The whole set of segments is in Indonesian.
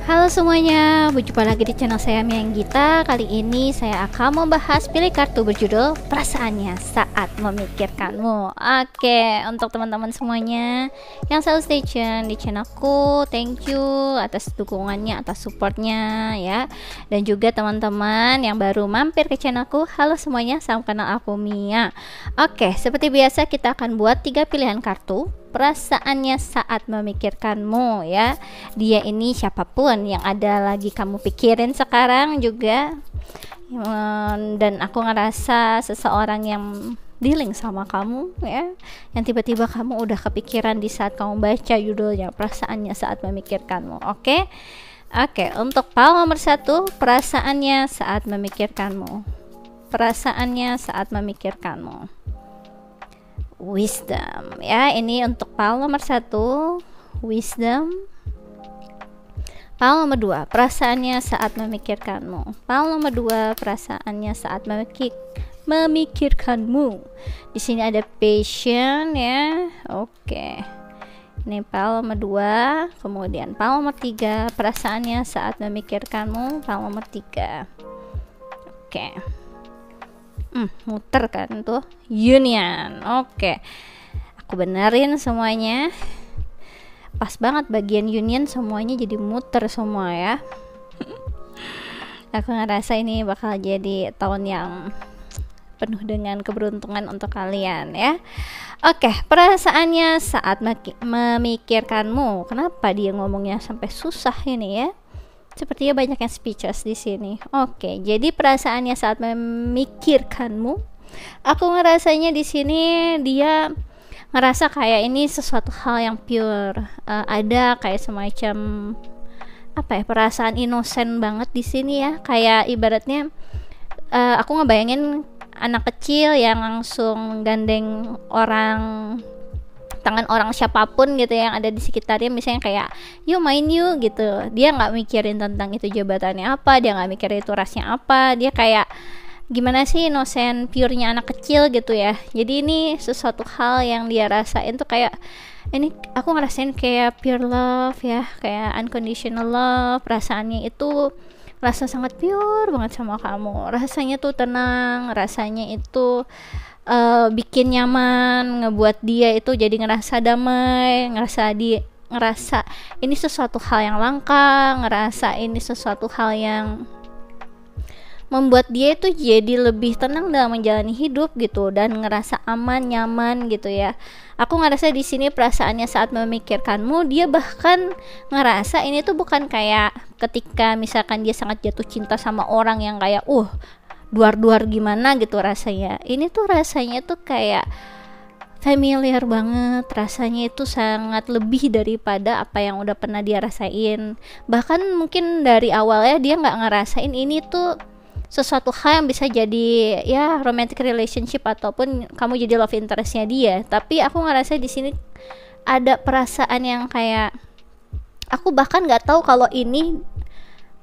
Halo semuanya, berjumpa lagi di channel saya Miang Gita. Kali ini saya akan membahas pilih kartu berjudul Perasaannya Saat Memikirkanmu. Oke, untuk teman-teman semuanya yang selalu stay tune di channelku, thank you atas dukungannya, atas supportnya ya. Dan juga teman-teman yang baru mampir ke channelku, halo semuanya, salam kenal, aku Mia. Oke, seperti biasa kita akan buat 3 pilihan kartu perasaannya saat memikirkanmu ya. Dia ini siapapun yang ada lagi kamu pikirin sekarang juga, dan aku ngerasa seseorang yang dealing sama kamu ya, yang tiba-tiba kamu udah kepikiran di saat kamu baca judulnya perasaannya saat memikirkanmu. Oke, untuk pile nomor 1, perasaannya saat memikirkanmu. Perasaannya saat memikirkanmu. Wisdom ya, ini untuk pile nomor 1, wisdom. Pile nomor 2, perasaannya saat memikirkanmu. Pile nomor 2, perasaannya saat memikirkanmu. Di sini ada passion ya. Oke. Ini pile nomor 2, kemudian pile nomor 3, perasaannya saat memikirkanmu. Pile nomor 3. Oke. Muter kan tuh, union. Oke, aku benerin semuanya. Pas banget bagian union, semuanya jadi muter semua ya. Aku ngerasa ini bakal jadi tahun yang penuh dengan keberuntungan untuk kalian ya. Oke, perasaannya saat memikirkanmu. Kenapa dia ngomongnya sampai susah ini ya? Sepertinya banyak yang speechless di sini. Oke, jadi perasaannya saat memikirkanmu. Aku ngerasanya di sini dia ngerasa kayak ini sesuatu hal yang pure. Ada kayak semacam apa ya, perasaan innocent banget di sini ya. Kayak ibaratnya aku ngebayangin anak kecil yang langsung gandeng tangan orang siapapun gitu yang ada di sekitarnya, misalnya kayak yuk main yuk gitu. Dia nggak mikirin tentang itu jabatannya apa, dia nggak mikirin itu rasnya apa, dia kayak gimana sih, innocent purenya anak kecil gitu ya. Jadi ini sesuatu hal yang dia rasain tuh kayak ini, aku ngerasain kayak pure love ya, kayak unconditional love. Perasaannya itu rasa sangat pure banget sama kamu, rasanya tuh tenang, rasanya itu bikin nyaman, ngebuat dia itu jadi ngerasa damai, ngerasa ini sesuatu hal yang langka, ngerasa ini sesuatu hal yang membuat dia itu jadi lebih tenang dalam menjalani hidup gitu, dan ngerasa aman, nyaman gitu ya. Aku ngerasa di sini perasaannya saat memikirkanmu, dia bahkan ngerasa ini tuh bukan kayak ketika misalkan dia sangat jatuh cinta sama orang yang kayak duar-duar gimana gitu rasanya. Ini tuh rasanya tuh kayak familiar banget, rasanya itu sangat lebih daripada apa yang udah pernah dia rasain. Bahkan mungkin dari awalnya dia nggak ngerasain ini tuh sesuatu hal yang bisa jadi ya romantic relationship ataupun kamu jadi love interestnya dia. Tapi aku ngerasa di sini ada perasaan yang kayak aku bahkan nggak tahu kalau ini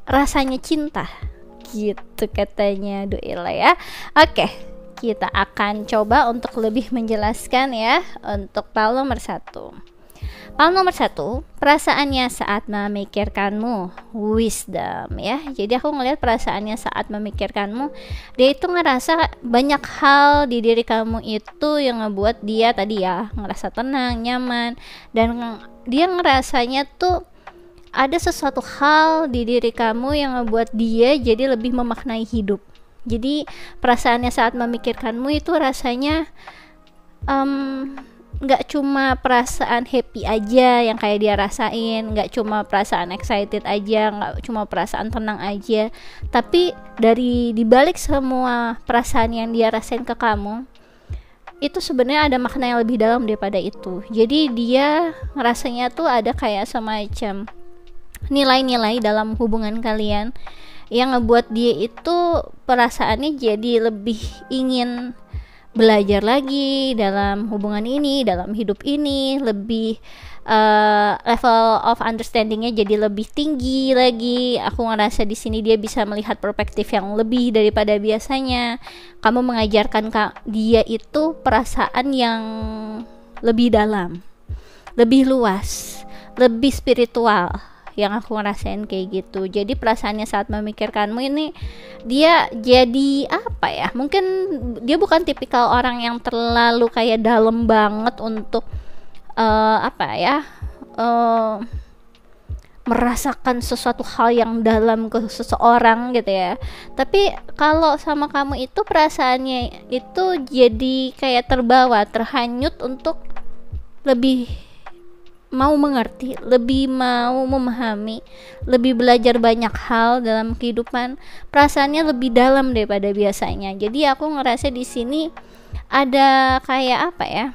rasanya cinta gitu katanya Duila ya. Oke, kita akan coba untuk lebih menjelaskan ya untuk pile nomor 1. Pile nomor 1, perasaannya saat memikirkanmu, wisdom ya. Jadi aku ngelihat perasaannya saat memikirkanmu, dia itu ngerasa banyak hal di diri kamu itu yang ngebuat dia tadi ya ngerasa tenang, nyaman, dan dia ngerasanya tuh ada sesuatu hal di diri kamu yang ngebuat dia jadi lebih memaknai hidup. Jadi perasaannya saat memikirkanmu itu rasanya nggak cuma perasaan happy aja yang kayak dia rasain, nggak cuma perasaan excited aja, nggak cuma perasaan tenang aja, tapi dari dibalik semua perasaan yang dia rasain ke kamu itu sebenarnya ada makna yang lebih dalam daripada itu. Jadi dia ngerasanya tuh ada kayak semacam nilai-nilai dalam hubungan kalian yang ngebuat dia itu perasaannya jadi lebih ingin belajar lagi dalam hubungan ini, dalam hidup ini, lebih level of understandingnya jadi lebih tinggi lagi. Aku ngerasa di sini dia bisa melihat perspektif yang lebih daripada biasanya. Kamu mengajarkan dia itu perasaan yang lebih dalam, lebih luas, lebih spiritual yang aku ngerasain kayak gitu. Jadi perasaannya saat memikirkanmu ini, dia jadi apa ya, mungkin dia bukan tipikal orang yang terlalu kayak dalam banget untuk apa ya, merasakan sesuatu hal yang dalam ke seseorang gitu ya. Tapi kalau sama kamu itu perasaannya itu jadi kayak terbawa, terhanyut untuk lebih mau mengerti, lebih mau memahami, lebih belajar banyak hal dalam kehidupan. Perasaannya lebih dalam daripada biasanya. Jadi aku ngerasa di sini ada kayak apa ya,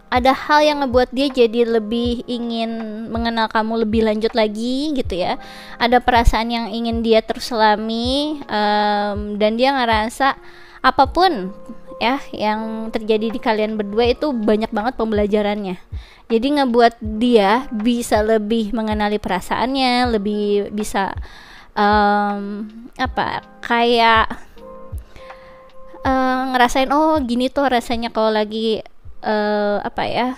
ada hal yang ngebuat dia jadi lebih ingin mengenal kamu lebih lanjut lagi gitu ya. Ada perasaan yang ingin dia terus selami, dan dia ngerasa apapun ya yang terjadi di kalian berdua itu banyak banget pembelajarannya. Jadi ngebuat dia bisa lebih mengenali perasaannya, lebih bisa apa kayak ngerasain, oh gini tuh rasanya kalau lagi apa ya,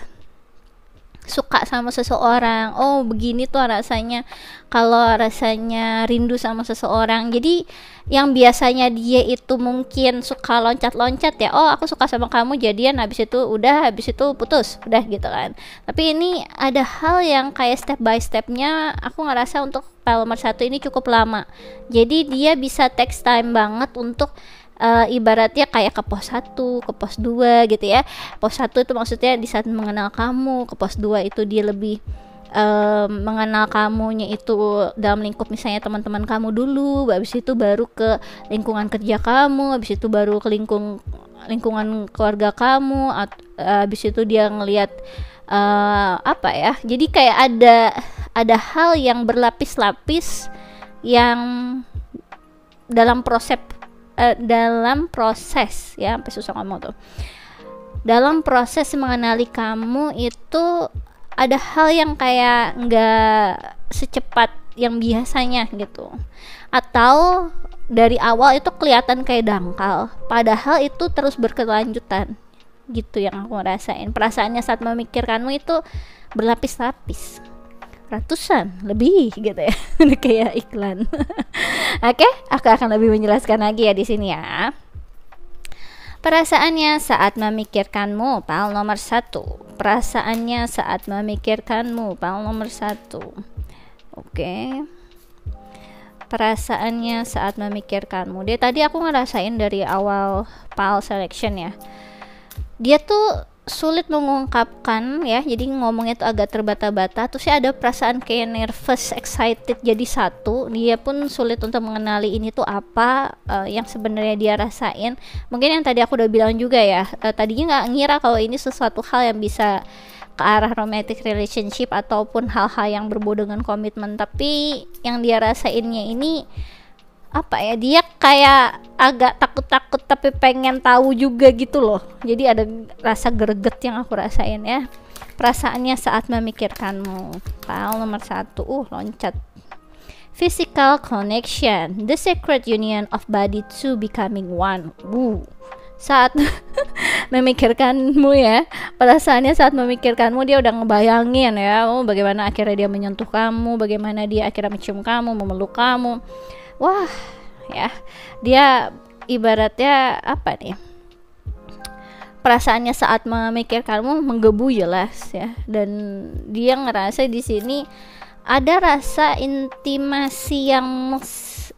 suka sama seseorang, oh begini tuh rasanya kalau rasanya rindu sama seseorang. Jadi yang biasanya dia itu mungkin suka loncat-loncat ya, oh aku suka sama kamu, jadian, habis itu udah, habis itu putus, udah gitu kan. Tapi ini ada hal yang kayak step by stepnya. Aku ngerasa untuk file nomor 1 ini cukup lama, jadi dia bisa takes time banget untuk ibaratnya kayak ke pos 1, ke pos 2 gitu ya. Pos 1 itu maksudnya di saat mengenal kamu, ke pos 2 itu dia lebih mengenal kamunya itu dalam lingkup misalnya teman-teman kamu dulu, habis itu baru ke lingkungan kerja kamu, habis itu baru ke lingkungan keluarga kamu, habis itu dia ngelihat apa ya, jadi kayak ada hal yang berlapis-lapis yang dalam proses ya, sampai susah ngomong tuh, dalam proses mengenali kamu itu ada hal yang kayak nggak secepat yang biasanya gitu, atau dari awal itu kelihatan kayak dangkal, padahal itu terus berkelanjutan gitu yang aku rasain. Perasaannya saat memikirkanmu itu berlapis-lapis, ratusan lebih gitu ya. Kayak iklan. Oke, aku akan lebih menjelaskan lagi ya di sini ya. Perasaannya saat memikirkanmu, file nomor 1. Perasaannya saat memikirkanmu, file nomor 1. Oke. Perasaannya saat memikirkanmu. Dia tadi aku ngerasain dari awal file selection ya. Dia tuh sulit mengungkapkan ya, jadi ngomongnya tuh agak terbata-bata. Terus ada perasaan kayak nervous, excited jadi satu. Dia pun sulit untuk mengenali ini tuh apa yang sebenarnya dia rasain. Mungkin yang tadi aku udah bilang juga ya, tadinya nggak ngira kalau ini sesuatu hal yang bisa ke arah romantic relationship ataupun hal-hal yang berbau dengan komitmen. Tapi yang dia rasainnya ini apa ya, dia kayak agak takut-takut tapi pengen tahu juga gitu loh. Jadi ada rasa greget yang aku rasain ya. Perasaannya saat memikirkanmu, file nomor 1. Loncat. Physical connection, the secret union of body two becoming one. Saat memikirkanmu ya, perasaannya saat memikirkanmu, dia udah ngebayangin ya, bagaimana akhirnya dia menyentuh kamu, bagaimana dia akhirnya mencium kamu, memeluk kamu. Wah ya, dia ibaratnya apa nih, perasaannya saat memikirkanmu menggebu jelas ya. Dan dia ngerasa di sini ada rasa intimasi yang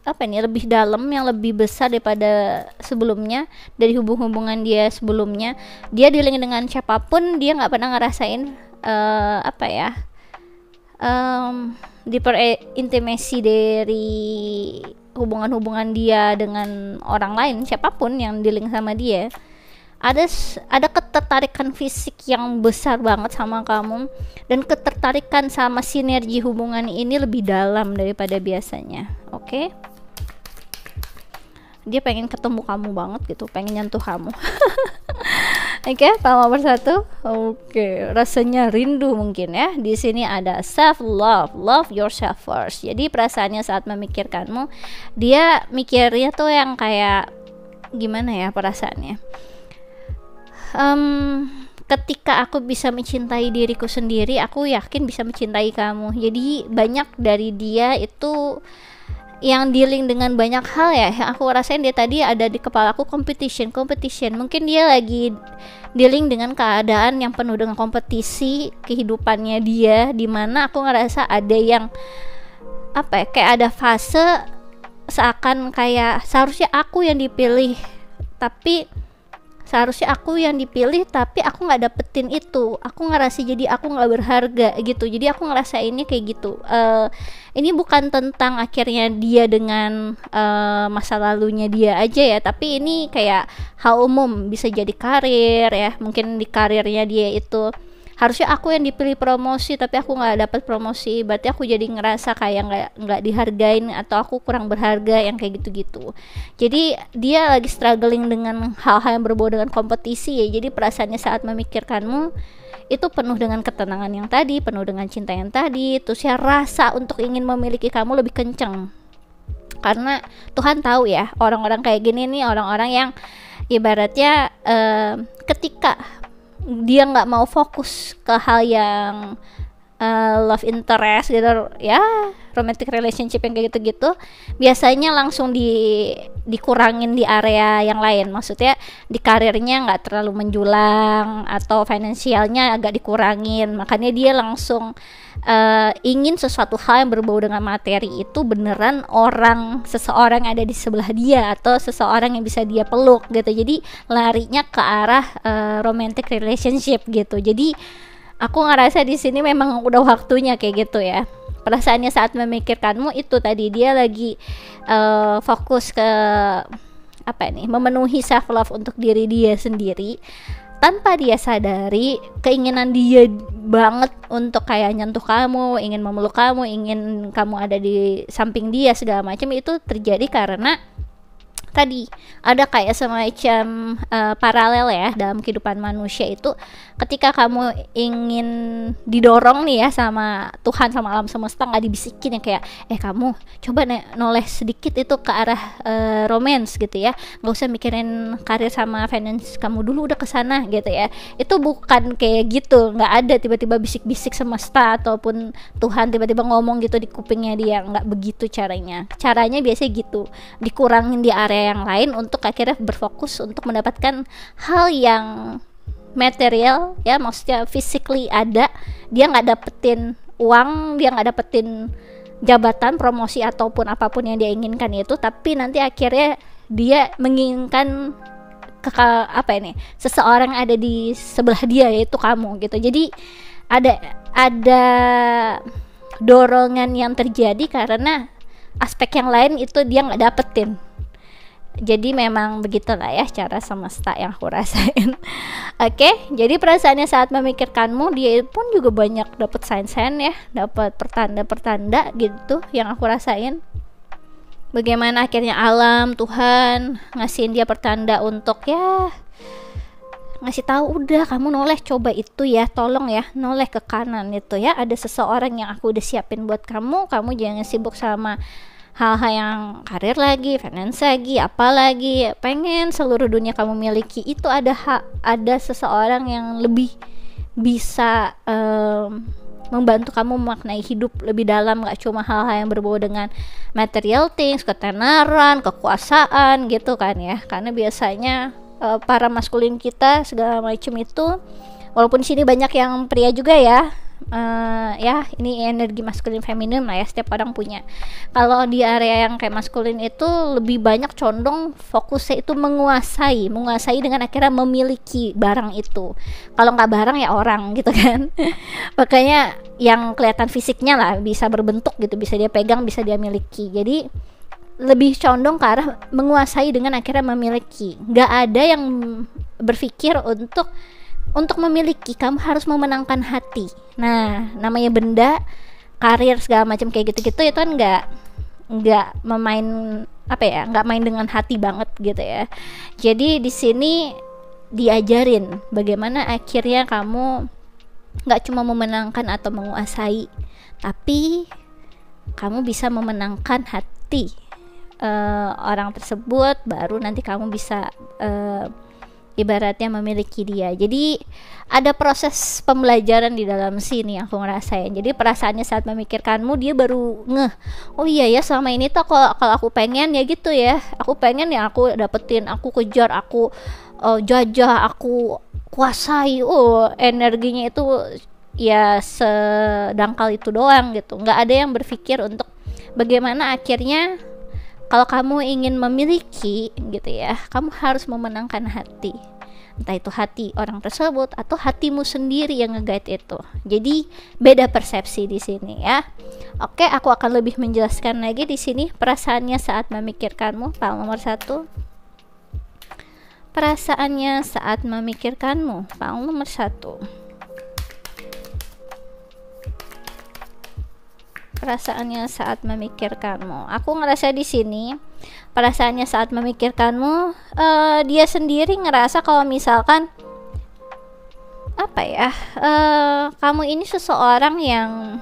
apa nih, lebih dalam, yang lebih besar daripada sebelumnya, dari hubungan dia sebelumnya. Dia dealing dengan siapapun, dia nggak pernah ngerasain apa ya, deeper intimacy dari hubungan-hubungan dia dengan orang lain, siapapun yang dealing sama dia. Ada ketertarikan fisik yang besar banget sama kamu, dan ketertarikan sama sinergi hubungan ini lebih dalam daripada biasanya. Oke? Dia pengen ketemu kamu banget gitu, pengen nyentuh kamu. Oke, file nomor 1. Oke, rasanya rindu mungkin ya. Di sini ada self love, love yourself first. Jadi perasaannya saat memikirkanmu, dia mikirnya tuh yang kayak gimana ya perasaannya? ketika aku bisa mencintai diriku sendiri, aku yakin bisa mencintai kamu. Jadi banyak dari dia itu yang dealing dengan banyak hal ya, yang aku rasain dia tadi ada di kepala aku, competition. Mungkin dia lagi dealing dengan keadaan yang penuh dengan kompetisi kehidupannya dia, dimana aku ngerasa ada yang apa ya, kayak ada fase seakan kayak seharusnya aku yang dipilih, tapi aku nggak dapetin itu, aku ngerasa jadi aku nggak berharga gitu. Jadi aku ngerasa ini kayak gitu. Ini bukan tentang akhirnya dia dengan masa lalunya dia aja ya, tapi ini kayak hal umum, bisa jadi karir ya, mungkin di karirnya dia itu harusnya aku yang dipilih promosi tapi aku nggak dapat promosi, berarti aku jadi ngerasa kayak nggak dihargain atau aku kurang berharga, yang kayak gitu-gitu. Jadi dia lagi struggling dengan hal-hal yang berbau dengan kompetisi ya. Jadi perasaannya saat memikirkanmu itu penuh dengan ketenangan yang tadi, penuh dengan cinta yang tadi, terus ya rasa untuk ingin memiliki kamu lebih kenceng. Karena Tuhan tahu ya, orang-orang kayak gini nih orang-orang yang ibaratnya ketika dia nggak mau fokus ke hal yang love interest gitu ya, romantic relationship yang kayak gitu-gitu, biasanya langsung dikurangin di area yang lain. Maksudnya di karirnya nggak terlalu menjulang atau finansialnya agak dikurangin, makanya dia langsung ingin sesuatu hal yang berbau dengan materi itu beneran seseorang yang ada di sebelah dia atau seseorang yang bisa dia peluk gitu. Jadi larinya ke arah romantic relationship gitu. Jadi aku ngerasa di sini memang udah waktunya kayak gitu ya. Perasaannya saat memikirkanmu itu tadi, dia lagi fokus ke apa nih, memenuhi self love untuk diri dia sendiri, tanpa dia sadari keinginan dia banget untuk kayak nyentuh kamu, ingin memeluk kamu, ingin kamu ada di samping dia segala macam, itu terjadi karena tadi ada kayak semacam paralel ya dalam kehidupan manusia itu. Ketika kamu ingin didorong nih ya sama Tuhan, sama alam semesta, nggak dibisikin ya kayak kamu coba noleh sedikit itu ke arah romance gitu ya, nggak usah mikirin karir sama finance kamu dulu, udah kesana gitu ya. Itu bukan kayak gitu, nggak ada tiba-tiba bisik-bisik semesta ataupun Tuhan tiba-tiba ngomong gitu di kupingnya dia, nggak begitu caranya biasanya gitu, dikurangin di area yang lain untuk akhirnya berfokus untuk mendapatkan hal yang material ya, maksudnya physically ada. Dia nggak dapetin uang, dia nggak dapetin jabatan, promosi ataupun apapun yang dia inginkan itu, tapi nanti akhirnya dia menginginkan seseorang ada di sebelah dia, yaitu kamu gitu. Jadi ada dorongan yang terjadi karena aspek yang lain itu dia nggak dapetin. Jadi memang begitulah ya cara semesta yang aku rasain. Oke, jadi perasaannya saat memikirkanmu, dia pun juga banyak dapat sign-sign ya, dapat pertanda-pertanda gitu yang aku rasain. Bagaimana akhirnya alam, Tuhan ngasihin dia pertanda untuk ya ngasih tahu, udah kamu noleh, coba itu ya, tolong ya noleh ke kanan itu ya, ada seseorang yang aku udah siapin buat kamu jangan sibuk sama hal-hal yang karir lagi, finance lagi, apalagi pengen seluruh dunia kamu miliki. Itu ada seseorang yang lebih bisa membantu kamu memaknai hidup lebih dalam, gak cuma hal-hal yang berbau dengan material things, ketenaran, kekuasaan gitu kan ya. Karena biasanya para maskulin kita segala macam itu, walaupun di sini banyak yang pria juga ya, ya ini energi maskulin feminin lah ya, setiap orang punya. Kalau di area yang kayak maskulin itu lebih banyak condong fokusnya itu menguasai dengan akhirnya memiliki barang itu. Kalau nggak barang ya orang gitu kan. Makanya yang kelihatan fisiknya lah, bisa berbentuk gitu, bisa dia pegang, bisa dia miliki. Jadi lebih condong ke arah menguasai dengan akhirnya memiliki. Nggak ada yang berpikir untuk memiliki, kamu harus memenangkan hati. Nah, namanya benda, karir segala macam kayak gitu-gitu itu kan nggak main dengan hati banget gitu ya. Jadi di sini diajarin bagaimana akhirnya kamu nggak cuma memenangkan atau menguasai, tapi kamu bisa memenangkan hati orang tersebut, baru nanti kamu bisa ibaratnya memiliki dia. Jadi ada proses pembelajaran di dalam sini aku ngerasain. Jadi perasaannya saat memikirkanmu, dia baru ngeh, oh iya ya, selama ini tuh kalau aku pengen ya gitu ya, aku pengen ya aku dapetin, aku kejar, aku jajah, aku kuasai. Energinya itu ya sedangkal itu doang gitu. Nggak ada yang berpikir untuk bagaimana akhirnya kalau kamu ingin memiliki gitu ya, kamu harus memenangkan hati. Entah itu hati orang tersebut atau hatimu sendiri yang nge-guide itu. Jadi beda persepsi di sini ya. Oke, aku akan lebih menjelaskan lagi di sini perasaannya saat memikirkanmu. File nomor 1. Perasaannya saat memikirkanmu. File nomor 1. Perasaannya saat memikirkanmu. Aku ngerasa di sini perasaannya saat memikirkanmu, dia sendiri ngerasa kalau misalkan apa ya, kamu ini seseorang yang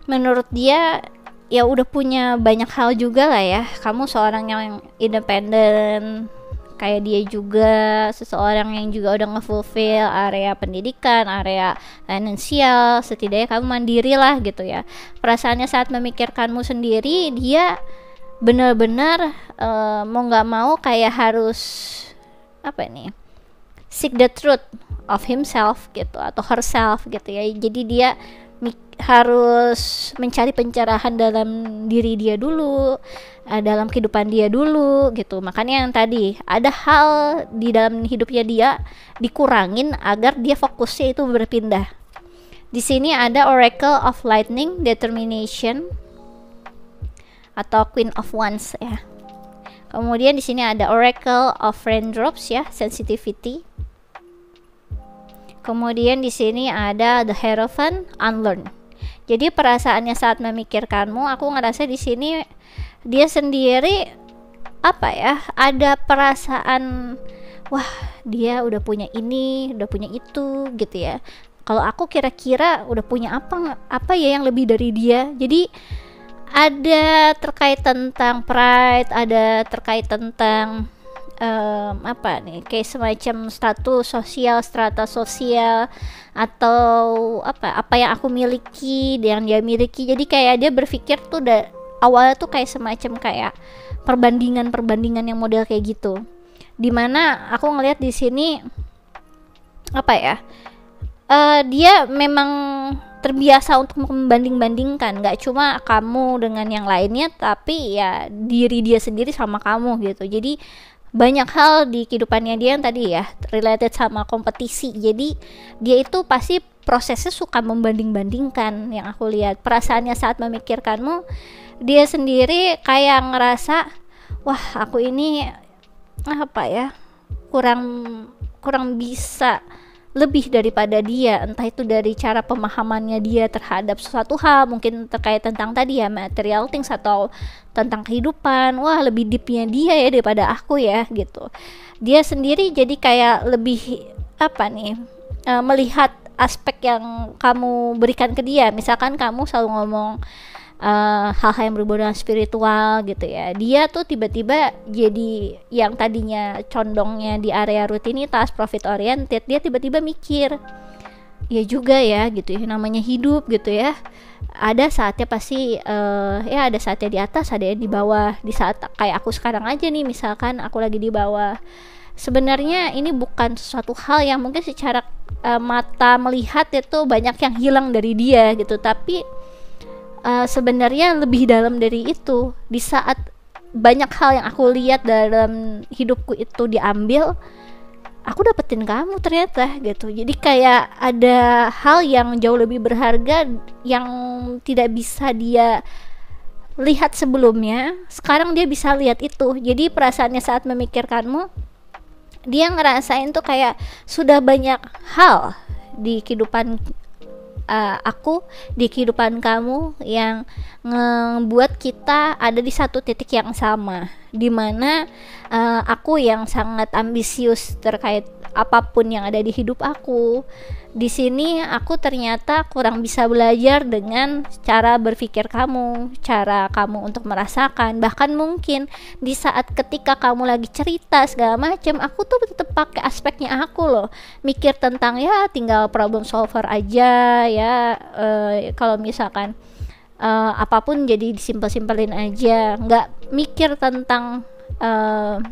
menurut dia ya udah punya banyak hal juga lah ya. Kamu seorang yang independen, kayak dia juga seseorang yang juga udah nge-fulfill area pendidikan, area finansial, setidaknya kamu mandiri lah gitu ya. Perasaannya saat memikirkanmu sendiri, dia benar-benar mau nggak mau kayak harus apa nih, seek the truth of himself gitu atau herself gitu ya. Jadi dia harus mencari pencerahan dalam diri dia dulu, dalam kehidupan dia dulu gitu. Makanya yang tadi ada hal di dalam hidupnya dia dikurangin agar dia fokusnya itu berpindah. Di sini ada Oracle of Lightning, Determination atau Queen of Wands ya. Kemudian di sini ada Oracle of Raindrops ya, Sensitivity. Kemudian di sini ada The Hierophant, Unlearn. Jadi perasaannya saat memikirkanmu, aku ngerasa di sini dia sendiri apa ya, ada perasaan wah dia udah punya ini, udah punya itu gitu ya. Kalau aku kira-kira udah punya apa ya yang lebih dari dia. Jadi ada terkait tentang pride, ada terkait tentang apa nih, kayak semacam status sosial, strata sosial, atau apa yang aku miliki, yang dia miliki. Jadi kayak dia berpikir tuh awalnya tuh kayak semacam kayak perbandingan yang model kayak gitu. Dimana aku ngelihat di sini apa ya, dia memang terbiasa untuk membanding-bandingkan, nggak cuma kamu dengan yang lainnya, tapi ya diri dia sendiri sama kamu gitu. Jadi banyak hal di kehidupannya dia yang tadi ya related sama kompetisi. Jadi dia itu pasti prosesnya suka membanding-bandingkan. Yang aku lihat perasaannya saat memikirkanmu, dia sendiri kayak ngerasa wah aku ini apa ya, kurang bisa lebih daripada dia, entah itu dari cara pemahamannya dia terhadap suatu hal, mungkin terkait tentang tadi ya material things atau tentang kehidupan. Wah lebih deepnya dia ya daripada aku ya gitu. Dia sendiri jadi kayak lebih apa nih, melihat aspek yang kamu berikan ke dia. Misalkan kamu selalu ngomong hal-hal yang berhubungan dengan spiritual gitu ya, dia tuh tiba-tiba jadi yang tadinya condongnya di area rutinitas, profit oriented, dia tiba-tiba mikir ya juga ya gitu ya, namanya hidup gitu ya, ada saatnya pasti ya ada saatnya di atas, ada yang di bawah. Di saat kayak aku sekarang aja nih, misalkan aku lagi di bawah, sebenarnya ini bukan sesuatu hal yang mungkin secara mata melihat itu banyak yang hilang dari dia gitu, tapi sebenarnya lebih dalam dari itu. Di saat banyak hal yang aku lihat dalam hidupku itu diambil, aku dapetin kamu ternyata gitu. Jadi kayak ada hal yang jauh lebih berharga yang tidak bisa dia lihat sebelumnya, sekarang dia bisa lihat itu. Jadi perasaannya saat memikirkanmu, dia ngerasain tuh kayak sudah banyak hal di kehidupan aku, di kehidupan kamu yang ngebuat kita ada di satu titik yang sama, dimana aku yang sangat ambisius terkait apapun yang ada di hidup aku. Di sini aku ternyata kurang bisa belajar dengan cara berpikir kamu, cara kamu untuk merasakan. Bahkan mungkin di saat ketika kamu lagi cerita segala macam, aku tuh tetap pakai aspeknya aku loh, mikir tentang ya tinggal problem solver aja ya. Kalau misalkan apapun jadi disimpel-simpelin aja, nggak mikir tentang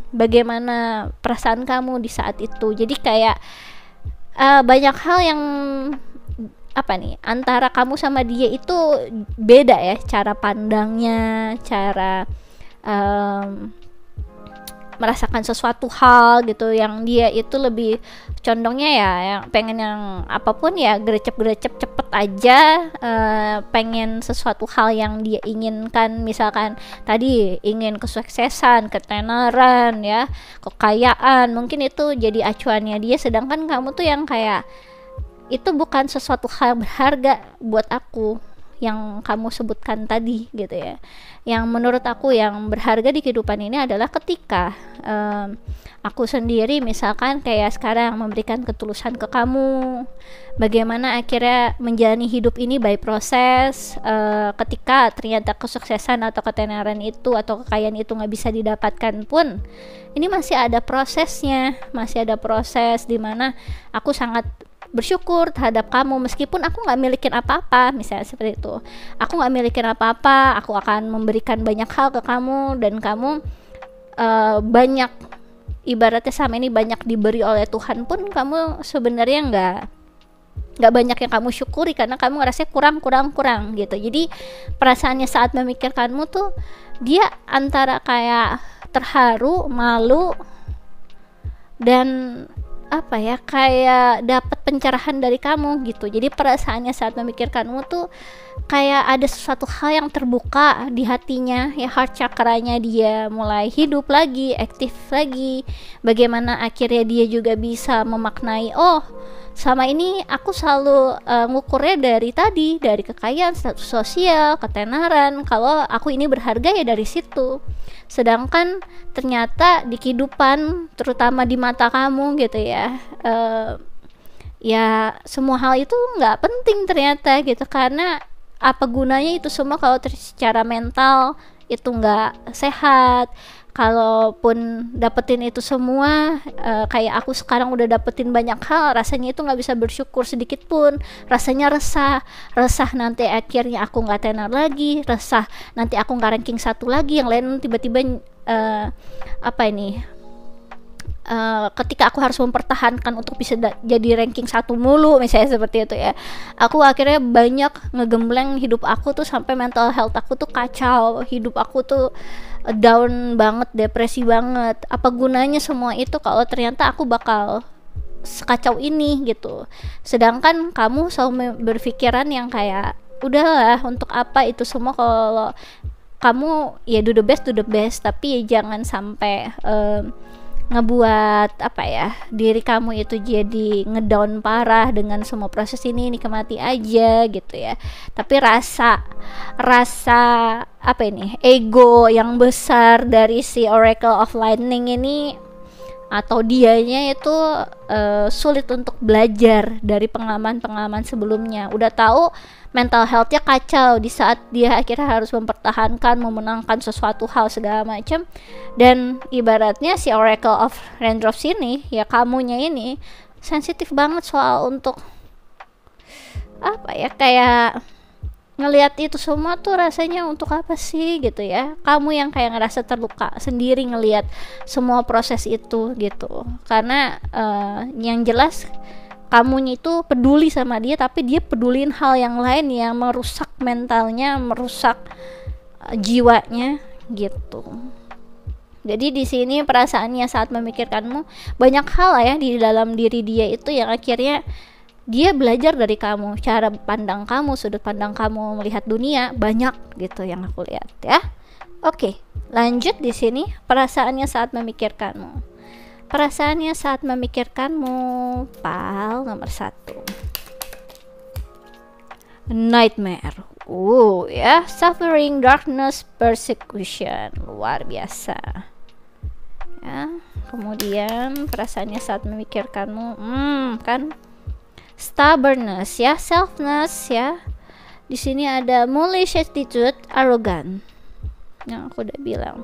bagaimana perasaan kamu di saat itu. Jadi kayak banyak hal yang antara kamu sama dia itu beda ya, cara pandangnya, cara merasakan sesuatu hal gitu, yang dia itu lebih condongnya ya yang pengen yang apapun ya gercep-gercep cepet aja, pengen sesuatu hal yang dia inginkan, misalkan tadi ingin kesuksesan, ketenaran ya, kekayaan, mungkin itu jadi acuannya dia, sedangkan kamu tuh yang kayak itu bukan sesuatu hal berharga buat aku yang kamu sebutkan tadi gitu ya. Yang menurut aku yang berharga di kehidupan ini adalah ketika aku sendiri misalkan kayak sekarang memberikan ketulusan ke kamu, bagaimana akhirnya menjalani hidup ini by proses, ketika ternyata kesuksesan atau ketenaran itu atau kekayaan itu nggak bisa didapatkan pun, ini masih ada prosesnya, masih ada proses dimana aku sangat bersyukur terhadap kamu meskipun aku nggak milikin apa-apa, misalnya seperti itu. Aku nggak milikin apa-apa, aku akan memberikan banyak hal ke kamu, dan kamu banyak, ibaratnya sama ini banyak diberi oleh Tuhan pun kamu sebenarnya nggak banyak yang kamu syukuri karena kamu ngerasa kurang gitu. Jadi perasaannya saat memikirkanmu tuh dia antara kayak terharu, malu, dan kayak dapat pencerahan dari kamu gitu. Jadi perasaannya saat memikirkanmu tuh kayak ada sesuatu hal yang terbuka di hatinya ya, heart chakranya dia mulai hidup lagi, aktif lagi. Bagaimana akhirnya dia juga bisa memaknai, oh sama ini aku selalu ngukurnya dari kekayaan, status sosial, ketenaran, kalau aku ini berharga ya dari situ. Sedangkan ternyata di kehidupan, terutama di mata kamu gitu ya, ya semua hal itu nggak penting ternyata gitu, karena apa gunanya itu semua kalau secara mental itu nggak sehat. Kalaupun dapetin itu semua, kayak aku sekarang udah dapetin banyak hal, rasanya itu nggak bisa bersyukur sedikit pun. Rasanya resah nanti akhirnya aku nggak tenar lagi, resah nanti aku nggak ranking 1 lagi, yang lain tiba-tiba ketika aku harus mempertahankan untuk bisa jadi ranking 1 mulu, misalnya seperti itu ya. Aku akhirnya banyak ngegembleng hidup aku tuh, sampai mental health aku tuh kacau, hidup aku tuh down banget, depresi banget. Apa gunanya semua itu kalau ternyata aku bakal sekacau ini gitu. Sedangkan kamu selalu berpikiran yang kayak udahlah, untuk apa itu semua, kalau kamu ya do the best, tapi ya jangan sampai ngebuat diri kamu itu jadi ngedown parah dengan semua proses ini nikmati aja gitu ya. Tapi rasa ego yang besar dari si Oracle of Lightning ini atau dianya itu sulit untuk belajar dari pengalaman sebelumnya. Udah tahu mental healthnya kacau di saat dia akhirnya harus mempertahankan, memenangkan sesuatu hal segala macam, dan ibaratnya si Oracle of Raindrops ini ya, kamunya ini sensitif banget soal untuk kayak ngelihat itu semua tuh rasanya untuk apa sih gitu ya. Kamu yang kayak ngerasa terluka sendiri ngelihat semua proses itu gitu, karena yang jelas kamunya itu peduli sama dia, tapi dia peduliin hal yang lain yang merusak mentalnya, merusak jiwanya gitu. Jadi di sini perasaannya saat memikirkanmu, banyak hal ya di dalam diri dia itu yang akhirnya dia belajar dari kamu, cara pandang kamu, sudut pandang kamu melihat dunia, banyak gitu yang aku lihat ya. Oke, lanjut di sini perasaannya saat memikirkanmu. Perasaannya saat memikirkanmu, pal nomor 1. Nightmare. Ya, suffering, darkness, persecution. Luar biasa. Ya, Kemudian perasaannya saat memikirkanmu, kan stubbornness ya, selfness ya. Di sini ada foolish attitude, arogan. Yang aku udah bilang.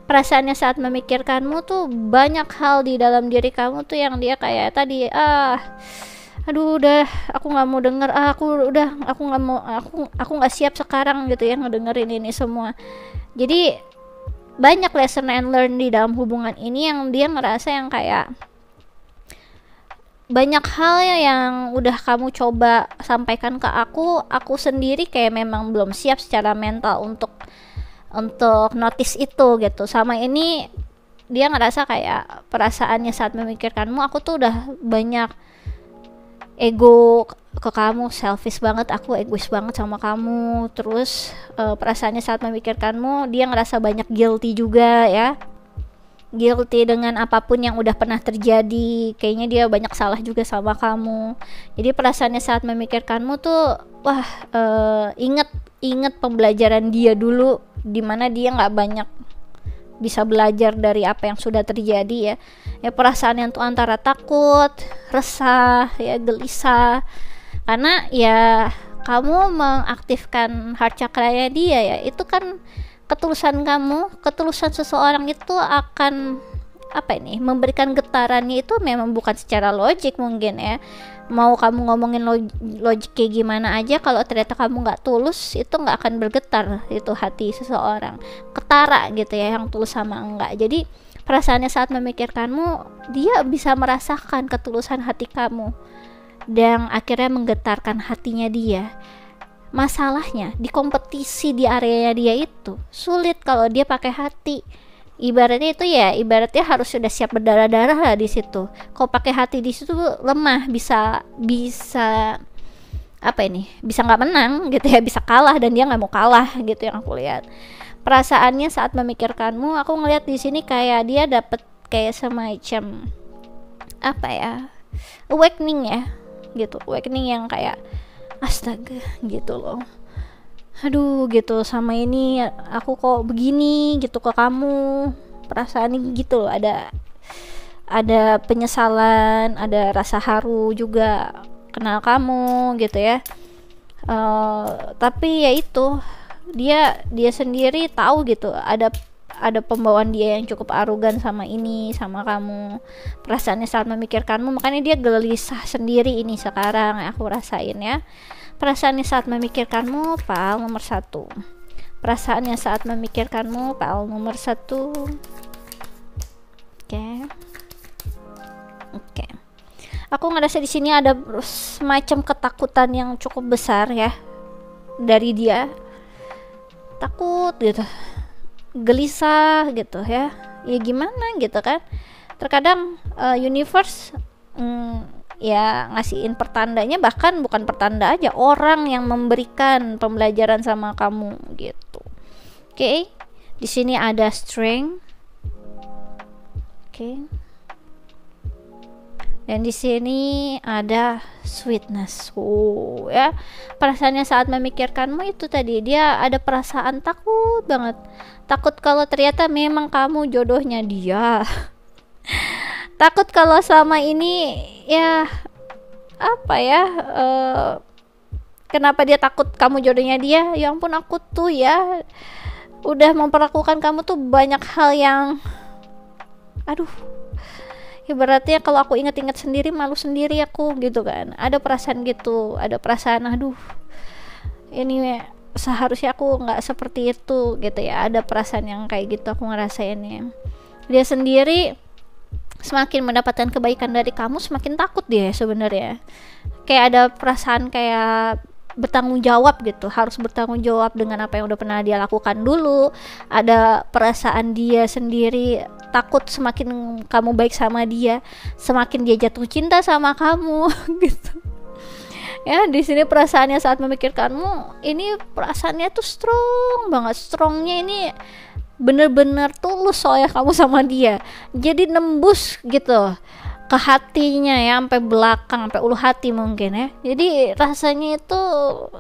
Perasaannya saat memikirkanmu tuh banyak hal di dalam diri kamu tuh yang dia kayak tadi, aduh udah aku nggak mau denger, aku nggak mau, aku nggak siap sekarang gitu ya ngedengerin ini semua. Jadi banyak lesson and learn di dalam hubungan ini yang dia ngerasa yang kayak banyak hal ya yang udah kamu coba sampaikan ke aku sendiri kayak memang belum siap secara mental untuk notice itu gitu. Sama ini dia ngerasa kayak perasaannya saat memikirkanmu, aku tuh udah banyak ego ke kamu, selfish banget, aku egois banget sama kamu. Terus perasaannya saat memikirkanmu, dia ngerasa banyak guilty juga ya, guilty dengan apapun yang udah pernah terjadi. Kayaknya dia banyak salah juga sama kamu. Jadi perasaannya saat memikirkanmu tuh inget pembelajaran dia dulu, dimana dia nggak banyak bisa belajar dari apa yang sudah terjadi ya. Perasaan yang tuh antara takut, resah ya, gelisah, karena ya kamu mengaktifkan heart chakranya dia ya. Itu kan ketulusan kamu, ketulusan seseorang itu akan memberikan getarannya itu memang bukan secara logik mungkin ya. Mau kamu ngomongin logik kayak gimana aja, kalau ternyata kamu nggak tulus, itu nggak akan bergetar itu hati seseorang, ketara gitu ya, yang tulus sama enggak. Jadi perasaannya saat memikirkanmu, dia bisa merasakan ketulusan hati kamu dan akhirnya menggetarkan hatinya dia. Masalahnya di kompetisi di area dia itu sulit kalau dia pakai hati. Ibaratnya itu ya, ibaratnya harus sudah siap berdarah-darah lah di situ. Kalau pakai hati di situ lemah, bisa bisa nggak menang gitu ya, bisa kalah, dan dia nggak mau kalah gitu yang aku lihat. Perasaannya saat memikirkanmu, aku ngelihat di sini kayak dia dapet kayak semacam awakening ya gitu, awakening yang kayak astaga gitu loh. Aduh gitu, sama ini aku kok begini gitu ke kamu, perasaan gitu loh, ada penyesalan, ada rasa haru juga kenal kamu gitu ya. Tapi ya itu dia sendiri tahu gitu, ada pembawaan dia yang cukup arogan sama kamu. Perasaannya saat memikirkanmu, makanya dia gelisah sendiri ini sekarang aku rasain ya. Perasaannya saat memikirkanmu, PAL nomor 1. Perasaannya saat memikirkanmu, PAL nomor 1. Oke. Aku ngerasa di sini ada semacam ketakutan yang cukup besar ya dari dia. Takut gitu, gelisah gitu ya. Ya gimana gitu kan. Terkadang universe ya ngasihin pertandanya, bahkan bukan pertanda aja, orang yang memberikan pembelajaran sama kamu gitu. Oke. Di sini ada strength. Oke. Dan di sini ada sweetness. Ya. Perasaannya saat memikirkanmu itu tadi, dia ada perasaan takut banget. Takut kalau ternyata memang kamu jodohnya dia. Takut kalau sama ini ya kenapa dia takut kamu jodohnya dia? Ya ampun, aku tuh ya udah memperlakukan kamu tuh banyak hal yang ibaratnya kalau aku inget-inget sendiri malu sendiri aku gitu kan. Ada perasaan gitu, ada perasaan ini seharusnya aku nggak seperti itu gitu ya. Ada perasaan yang kayak gitu aku ngerasainnya. Dia sendiri semakin mendapatkan kebaikan dari kamu, semakin takut dia sebenarnya. Kayak ada perasaan kayak bertanggung jawab gitu, harus bertanggung jawab dengan apa yang udah pernah dia lakukan dulu. Ada perasaan dia sendiri takut semakin kamu baik sama dia, semakin dia jatuh cinta sama kamu gitu. Ya, di sini perasaannya saat memikirkanmu, ini perasaannya tuh strong banget. Strongnya ini bener-bener tulus soalnya kamu sama dia, jadi nembus gitu ke hatinya ya, sampai belakang, sampai ulu hati mungkin ya. Jadi rasanya itu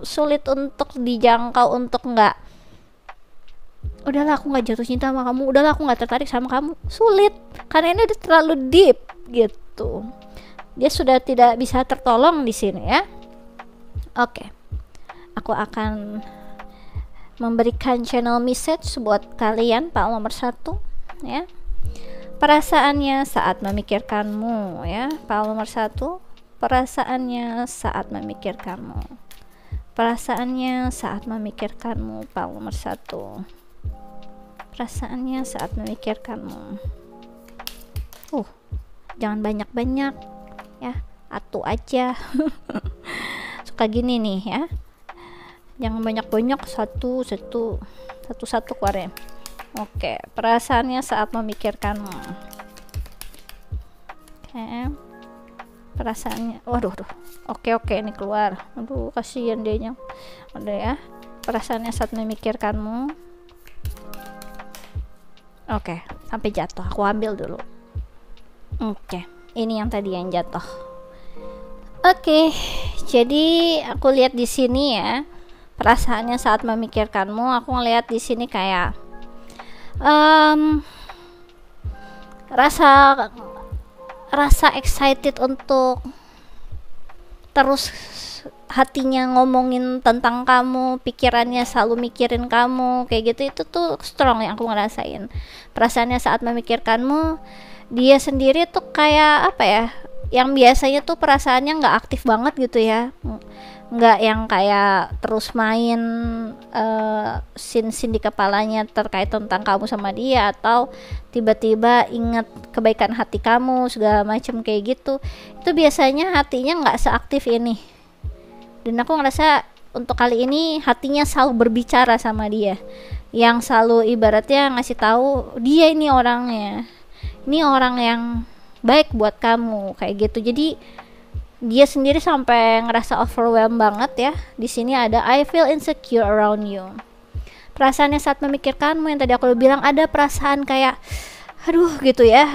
sulit untuk dijangkau, untuk nggak udahlah aku nggak jatuh cinta sama kamu, udahlah aku nggak tertarik sama kamu. Sulit, karena ini udah terlalu deep gitu. Dia sudah tidak bisa tertolong di sini ya. Oke, aku akan memberikan channel message buat kalian, Pak nomor 1 ya. Perasaannya saat memikirkanmu ya, Pak nomor 1. Perasaannya saat memikirkanmu. Perasaannya saat memikirkanmu, Pak nomor 1. Perasaannya saat memikirkanmu. Jangan banyak-banyak ya, atu aja. Suka gini nih ya, jangan banyak-banyak, satu keluarin. Oke, perasaannya saat memikirkanmu. Oke, perasaannya, oke ini keluar, kasihan dianya. Udah ya, perasaannya saat memikirkanmu. Oke, sampai jatuh, aku ambil dulu. Oke, ini yang tadi yang jatuh. Oke, jadi aku lihat di sini ya, perasaannya saat memikirkanmu. Aku ngelihat di sini kayak rasa excited untuk terus hatinya ngomongin tentang kamu, pikirannya selalu mikirin kamu kayak gitu. Itu tuh strong yang aku ngerasain. Perasaannya saat memikirkanmu, dia sendiri tuh kayak apa ya, yang biasanya tuh perasaannya nggak aktif banget gitu ya, nggak yang kayak terus main scene di kepalanya terkait tentang kamu sama dia, atau tiba-tiba ingat kebaikan hati kamu segala macam kayak gitu. Itu biasanya hatinya nggak seaktif ini. Dan aku ngerasa untuk kali ini hatinya selalu berbicara sama dia, yang selalu ibaratnya ngasih tahu dia ini orangnya, ini orang yang baik buat kamu kayak gitu. Jadi dia sendiri sampai ngerasa overwhelmed banget ya. Di sini ada I feel insecure around you. Perasaannya saat memikirkanmu, yang tadi aku bilang ada perasaan kayak aduh gitu ya,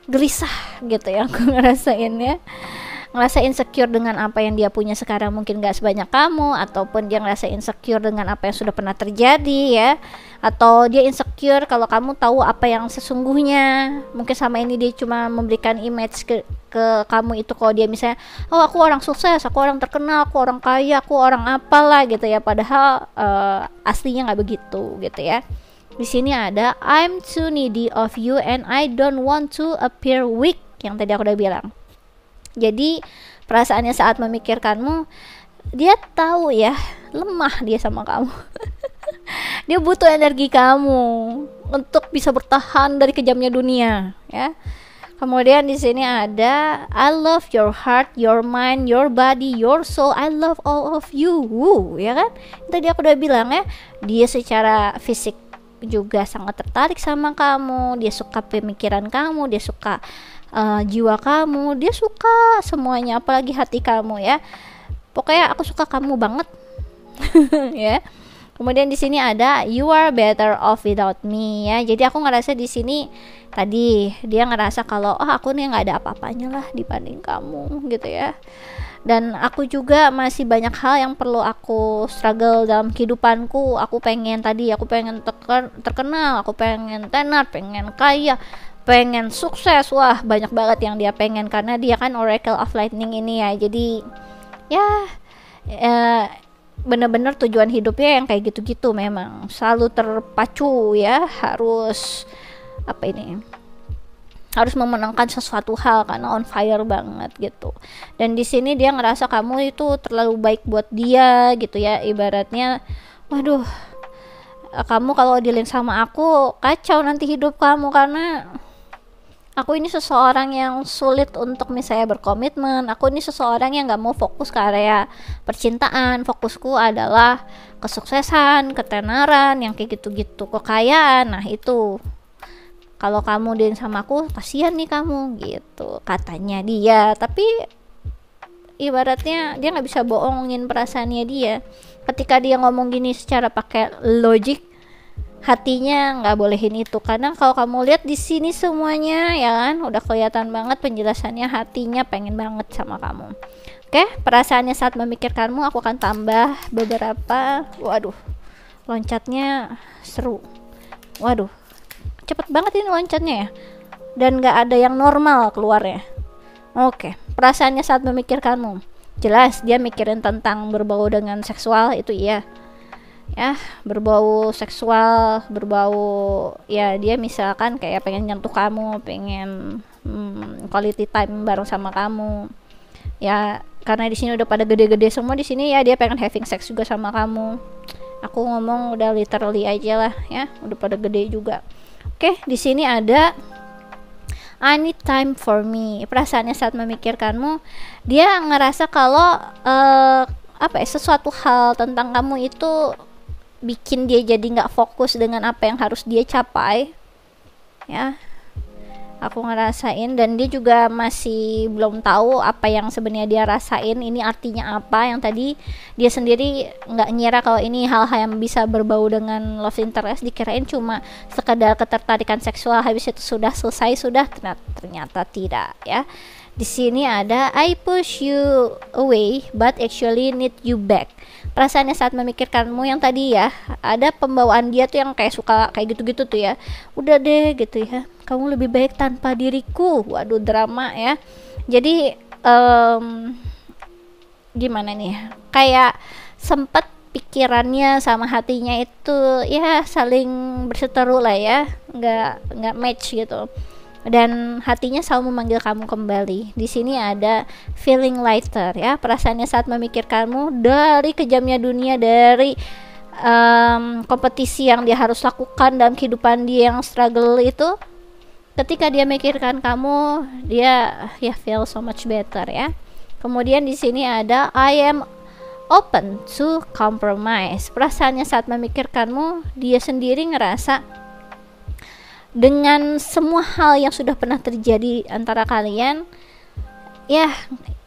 gelisah gitu ya aku ngerasain ya. Ngerasa insecure dengan apa yang dia punya sekarang, mungkin gak sebanyak kamu, ataupun dia ngerasa insecure dengan apa yang sudah pernah terjadi ya, atau dia insecure kalau kamu tahu apa yang sesungguhnya. Mungkin sama ini dia cuma memberikan image ke kamu itu, kalau dia misalnya aku orang sukses, aku orang terkenal, aku orang kaya, aku orang apalah gitu ya, padahal aslinya nggak begitu gitu ya. Di sini ada I'm too needy of you and I don't want to appear weak, yang tadi aku udah bilang. Jadi perasaannya saat memikirkanmu, dia tahu ya lemah dia sama kamu. Dia butuh energi kamu untuk bisa bertahan dari kejamnya dunia ya. Kemudian di sini ada I love your heart, your mind, your body, your soul. I love all of you. Ya kan? Tadi aku udah bilang ya, dia secara fisik juga sangat tertarik sama kamu, dia suka pemikiran kamu, dia suka jiwa kamu, dia suka semuanya, apalagi hati kamu ya. Pokoknya aku suka kamu banget. Ya. Kemudian di sini ada you are better off without me ya. Jadi aku ngerasa di sini tadi dia ngerasa kalau aku nih nggak ada apa-apanya lah dibanding kamu gitu ya. Dan aku juga masih banyak hal yang perlu aku struggle dalam kehidupanku. Aku pengen terkenal, aku pengen tenar, pengen kaya, pengen sukses. Wah, banyak banget yang dia pengen karena dia kan Oracle of Lightning ini ya. Jadi ya bener-bener tujuan hidupnya yang kayak gitu-gitu, memang selalu terpacu ya, harus harus memenangkan sesuatu hal karena on fire banget gitu. Dan di sini dia ngerasa kamu itu terlalu baik buat dia gitu ya, ibaratnya waduh, kamu kalau dealing sama aku kacau nanti hidup kamu, karena aku ini seseorang yang sulit untuk misalnya berkomitmen. Aku ini seseorang yang gak mau fokus ke area percintaan. Fokusku adalah kesuksesan, ketenaran, yang kayak gitu-gitu, kekayaan. Nah itu, kalau kamu dealing sama aku, kasihan nih kamu gitu, katanya dia. Tapi ibaratnya dia gak bisa bohongin perasaannya dia. Ketika dia ngomong gini secara pakai logik, hatinya nggak bolehin itu. Karena kalau kamu lihat di sini semuanya ya kan udah kelihatan banget penjelasannya, hatinya pengen banget sama kamu. Oke, perasaannya saat memikirkanmu, aku akan tambah beberapa. Waduh, loncatnya seru. Waduh, cepet banget ini loncatnya ya, dan nggak ada yang normal keluarnya. Oke, perasaannya saat memikirkanmu, jelas dia mikirin tentang berbau dengan seksual, itu iya ya, berbau seksual, berbau ya, dia misalkan kayak pengen nyentuh kamu, pengen quality time bareng sama kamu ya, karena di sini udah pada gede-gede semua di sini ya, dia pengen having sex juga sama kamu. Aku ngomong udah literally aja lah ya, udah pada gede juga. Oke, di sini ada I need time for me. Perasaannya saat memikirkanmu, dia ngerasa kalau sesuatu hal tentang kamu itu bikin dia jadi nggak fokus dengan apa yang harus dia capai ya. Aku ngerasain, dan dia juga masih belum tahu apa yang sebenarnya dia rasain ini artinya apa. Yang tadi dia sendiri nggak ngira kalau ini hal-hal yang bisa berbau dengan love interest, dikirain cuma sekadar ketertarikan seksual, habis itu sudah selesai, sudah, ternyata tidak ya. Di sini ada I push you away but actually need you back. Perasaannya saat memikirkanmu yang tadi ya, ada pembawaan dia tuh yang kayak suka kayak gitu-gitu tuh ya. Udah deh gitu ya, kamu lebih baik tanpa diriku. Waduh, drama ya. Jadi gimana nih, kayak sempet pikirannya sama hatinya itu ya saling berseteru lah ya, nggak match gitu, dan hatinya selalu memanggil kamu kembali. Di sini ada feeling lighter ya, perasaannya saat memikirkanmu dari kejamnya dunia, dari kompetisi yang dia harus lakukan dalam kehidupan dia yang struggle itu. Ketika dia mikirkan kamu, dia ya feel so much better ya. Kemudian di sini ada I am open to compromise. Perasaannya saat memikirkanmu, dia sendiri ngerasa dengan semua hal yang sudah pernah terjadi antara kalian ya,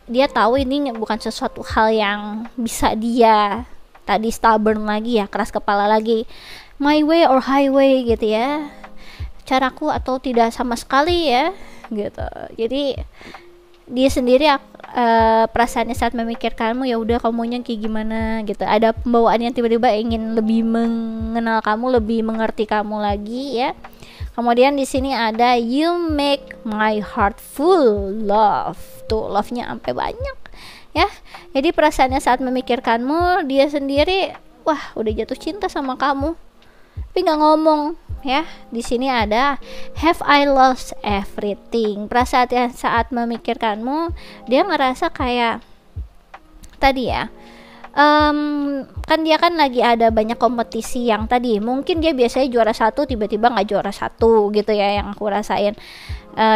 dia tahu ini bukan sesuatu hal yang bisa dia tadi stubborn lagi ya, keras kepala lagi, my way or highway gitu ya, caraku atau tidak sama sekali ya gitu. Jadi dia sendiri perasaannya saat memikirkanmu, ya udah kamu maunya kayak gimana gitu. Ada pembawaan yang tiba-tiba ingin lebih mengenal kamu, lebih mengerti kamu lagi ya. Kemudian di sini ada you make my heart full love. Tuh, love-nya sampai banyak ya. Jadi perasaannya saat memikirkanmu, dia sendiri wah udah jatuh cinta sama kamu, tapi nggak ngomong ya. Di sini ada have I lost everything. Perasaannya saat memikirkanmu, dia ngerasa kayak tadi ya, kan dia kan lagi ada banyak kompetisi yang tadi mungkin dia biasanya juara 1, tiba-tiba nggak juara 1 gitu ya, yang aku rasain.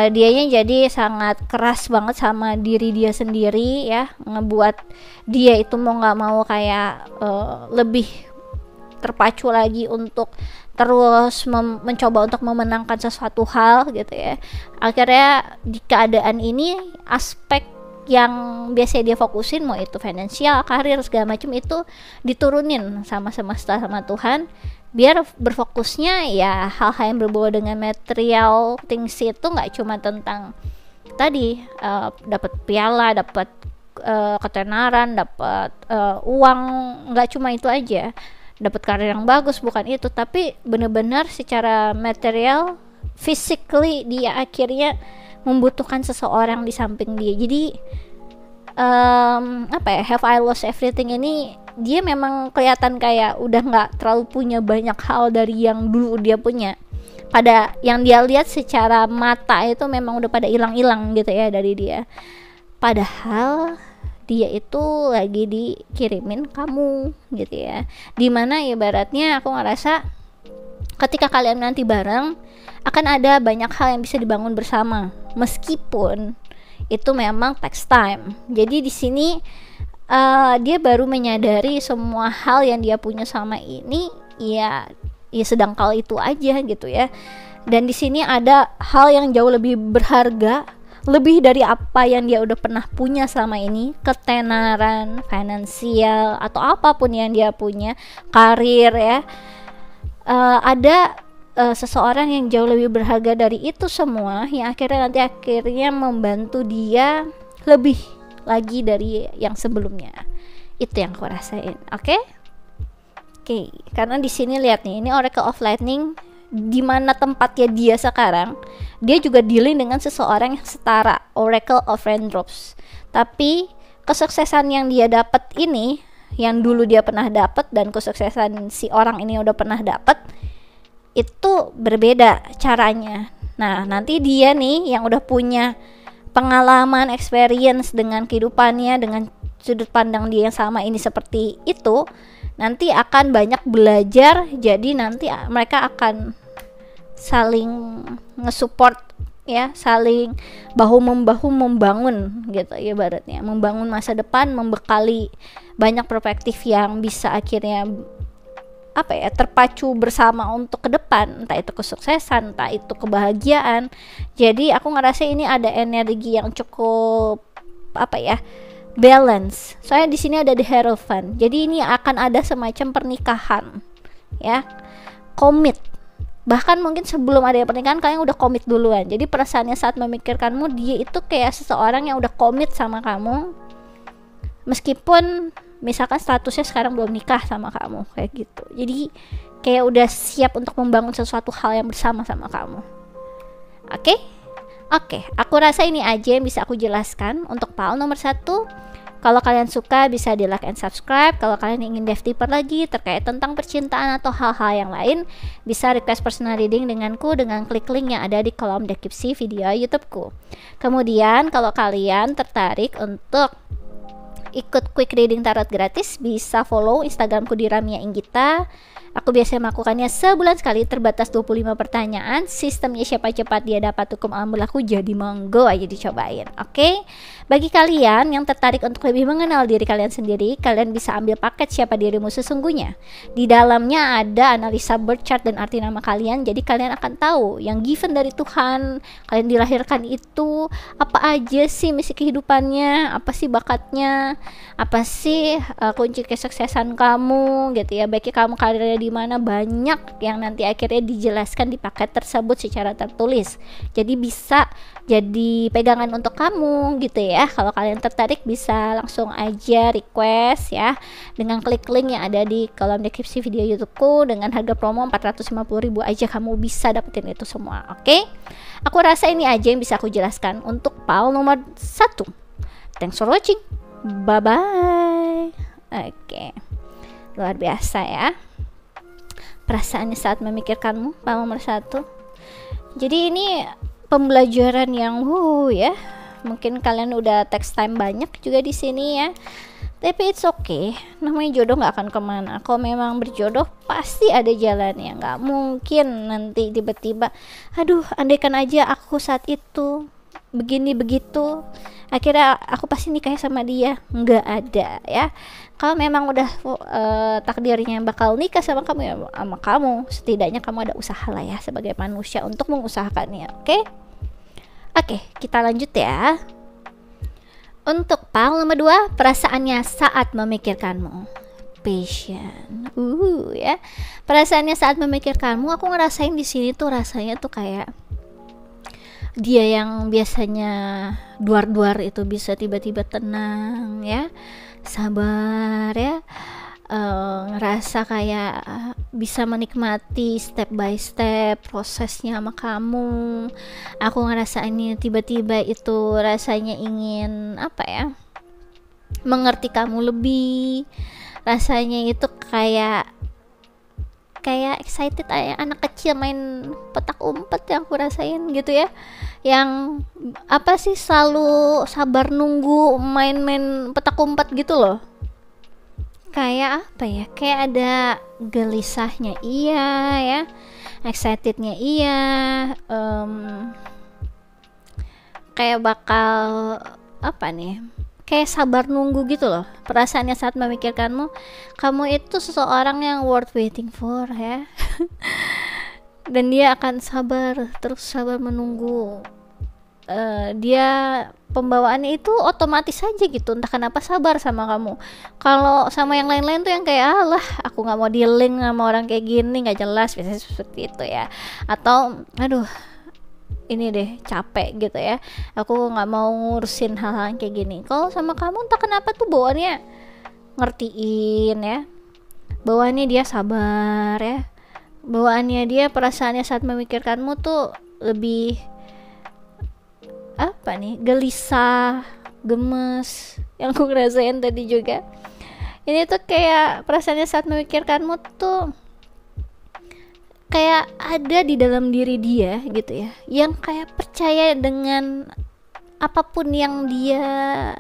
Dianya jadi sangat keras banget sama diri dia sendiri ya, ngebuat dia itu mau nggak mau kayak lebih terpacu lagi untuk terus mencoba untuk memenangkan sesuatu hal gitu ya. Akhirnya di keadaan ini, aspek yang biasanya dia fokusin, mau itu finansial, karir, segala macam, itu diturunin sama semesta, sama Tuhan, biar berfokusnya ya hal-hal yang berbau dengan material things. Itu nggak cuma tentang tadi dapat piala, dapat ketenaran, dapat uang, nggak cuma itu aja, dapat karir yang bagus, bukan itu, tapi benar-benar secara material, physically dia akhirnya membutuhkan seseorang di samping dia. Jadi have I lost everything ini, dia memang kelihatan kayak udah nggak terlalu punya banyak hal dari yang dulu dia punya. Pada yang dia lihat secara mata itu memang udah pada hilang-hilang gitu ya dari dia. Padahal dia itu lagi dikirimin kamu gitu ya, dimana ibaratnya aku ngerasa ketika kalian nanti bareng akan ada banyak hal yang bisa dibangun bersama, meskipun itu memang takes time. Jadi di sini dia baru menyadari semua hal yang dia punya sama ini ya sedangkal itu aja gitu ya. Dan di sini ada hal yang jauh lebih berharga, lebih dari apa yang dia udah pernah punya selama ini, ketenaran, finansial, atau apapun yang dia punya, karir ya. Ada seseorang yang jauh lebih berharga dari itu semua, yang akhirnya membantu dia lebih lagi dari yang sebelumnya. Itu yang aku rasain. Oke? Oke, karena di sini lihat nih, ini Oracle of Lightning, di mana tempatnya dia sekarang, dia juga dealing dengan seseorang yang setara, Oracle of Raindrops. Tapi kesuksesan yang dia dapat ini, yang dulu dia pernah dapat, dan kesuksesan si orang ini udah pernah dapat, itu berbeda caranya. Nah, nanti dia nih yang udah punya pengalaman, experience dengan kehidupannya, dengan sudut pandang dia yang sama ini seperti itu, nanti akan banyak belajar. Jadi nanti mereka akan saling nge-support ya, saling bahu-membahu membangun gitu ya, ibaratnya membangun masa depan, membekali banyak perspektif yang bisa akhirnya terpacu bersama untuk ke depan, entah itu kesuksesan, entah itu kebahagiaan. Jadi aku ngerasa ini ada energi yang cukup balance. Soalnya di sini ada the Hierophant. Jadi ini akan ada semacam pernikahan, ya, komit. Bahkan mungkin sebelum ada pernikahan kalian udah komit duluan. Jadi perasaannya saat memikirkanmu, dia itu kayak seseorang yang udah komit sama kamu, meskipun misalkan statusnya sekarang belum nikah sama kamu, kayak gitu. Jadi kayak udah siap untuk membangun sesuatu hal yang bersama sama kamu. Oke, aku rasa ini aja yang bisa aku jelaskan untuk PAL nomor 1. Kalau kalian suka bisa di like and subscribe. Kalau kalian ingin dive deeper lagi terkait tentang percintaan atau hal-hal yang lain, bisa request personal reading denganku dengan klik link yang ada di kolom deskripsi video YouTubeku. Kemudian kalau kalian tertarik untuk ikut quick reading tarot gratis, bisa follow Instagramku di Ramia Inggita. Aku biasanya melakukannya sebulan sekali, terbatas 25 pertanyaan. Sistemnya siapa cepat dia dapat hukum alam berlaku, jadi monggo aja dicobain. Oke? Bagi kalian yang tertarik untuk lebih mengenal diri kalian sendiri, kalian bisa ambil paket Siapa Dirimu Sesungguhnya. Di dalamnya ada analisa birth chart dan arti nama kalian, jadi kalian akan tahu yang given dari Tuhan, kalian dilahirkan itu apa aja sih misi kehidupannya, apa sih bakatnya, apa sih kunci kesuksesan kamu gitu ya. Baiknya kamu karirnya di mana, banyak yang nanti akhirnya dijelaskan di paket tersebut secara tertulis. Jadi bisa jadi pegangan untuk kamu gitu ya. Kalau kalian tertarik bisa langsung aja request ya dengan klik link yang ada di kolom deskripsi video YouTubeku. Dengan harga promo 450.000 aja kamu bisa dapetin itu semua. Oke? Aku rasa ini aja yang bisa aku jelaskan untuk PAL nomor 1. Thanks for watching. Bye bye. Oke. Luar biasa ya perasaannya saat memikirkanmu, PAL nomor 1. Jadi ini pembelajaran yang ya. Mungkin kalian udah text time banyak juga di sini ya. Tapi it's okay. Namanya jodoh nggak akan kemana. Kalau memang berjodoh pasti ada jalannya. Nggak mungkin nanti tiba-tiba, aduh, andaikan aja aku saat itu begini begitu, akhirnya aku pasti nikahnya sama dia. Nggak ada ya. Kalau memang udah takdirnya bakal nikah sama kamu ya sama kamu, setidaknya kamu ada usaha lah ya sebagai manusia untuk mengusahakannya. Oke, kita lanjut ya. Untuk PAL nomor 2, perasaannya saat memikirkanmu. Passion. Ya. Perasaannya saat memikirkanmu, aku ngerasain di sini tuh rasanya tuh kayak dia yang biasanya duar-duar itu bisa tiba-tiba tenang ya, sabar ya, ngerasa kayak bisa menikmati step by step prosesnya sama kamu. Aku ngerasa ini tiba-tiba itu rasanya ingin mengerti kamu lebih. Rasanya itu kayak excited anak kecil main petak umpet yang aku rasain gitu ya, yang selalu sabar nunggu main-main petak umpet gitu loh. Kayak kayak ada gelisahnya iya ya, excitednya iya, kayak bakal kayak sabar nunggu gitu loh. Perasaannya saat memikirkanmu, kamu itu seseorang yang worth waiting for ya. Dan dia akan terus sabar menunggu. Dia pembawaannya itu otomatis saja gitu, entah kenapa sabar sama kamu. Kalau sama yang lain-lain tuh yang kayak alah aku nggak mau dealing sama orang kayak gini, nggak jelas, biasanya seperti itu ya. Atau aduh ini deh capek gitu ya, aku nggak mau ngurusin hal-hal kayak gini. Kalau sama kamu entah kenapa tuh bawaannya ngertiin ya, bawaannya dia sabar ya, bawaannya dia perasaannya saat memikirkanmu tuh lebih apa nih, gelisah, gemes, yang aku ngerasain tadi juga. Ini tuh kayak perasaannya saat memikirkanmu tuh kayak ada di dalam diri dia gitu ya, yang kayak percaya dengan apapun yang dia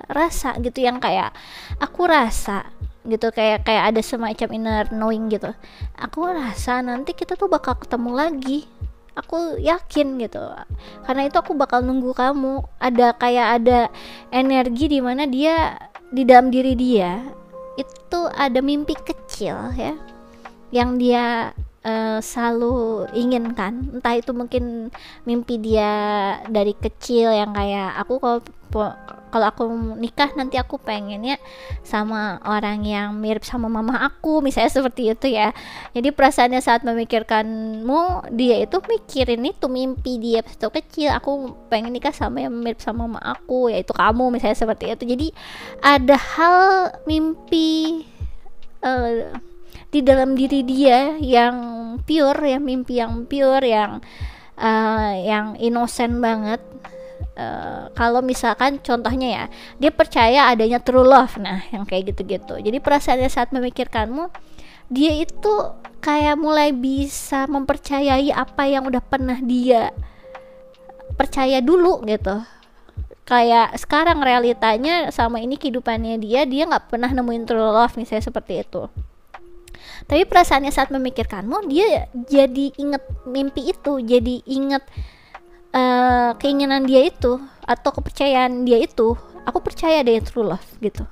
rasa gitu, yang kayak aku rasa gitu, kayak ada semacam inner knowing gitu, aku rasa nanti kita tuh bakal ketemu lagi, aku yakin gitu, karena itu aku bakal nunggu kamu. Ada kayak ada energi di mana dia, di dalam diri dia itu ada mimpi kecil ya, yang dia selalu inginkan. Entah itu mungkin mimpi dia dari kecil yang kayak aku kalau aku nikah nanti aku pengennya sama orang yang mirip sama mama aku, misalnya seperti itu ya. Jadi perasaannya saat memikirkanmu, dia itu mikirin itu mimpi dia waktu kecil, aku pengen nikah sama yang mirip sama mama aku, yaitu kamu, misalnya seperti itu. Jadi ada hal mimpi di dalam diri dia yang pure, yang mimpi yang pure, yang innocent banget. Kalau misalkan contohnya ya, dia percaya adanya true love, nah yang kayak gitu-gitu. Jadi perasaannya saat memikirkanmu, dia itu kayak mulai bisa mempercayai apa yang udah pernah dia percaya dulu gitu. Kayak sekarang realitanya sama ini kehidupannya dia nggak pernah nemuin true love, misalnya seperti itu. Tapi perasaannya saat memikirkanmu, dia jadi inget mimpi itu, jadi inget keinginan dia itu atau kepercayaan dia itu. Aku percaya ada true love gitu.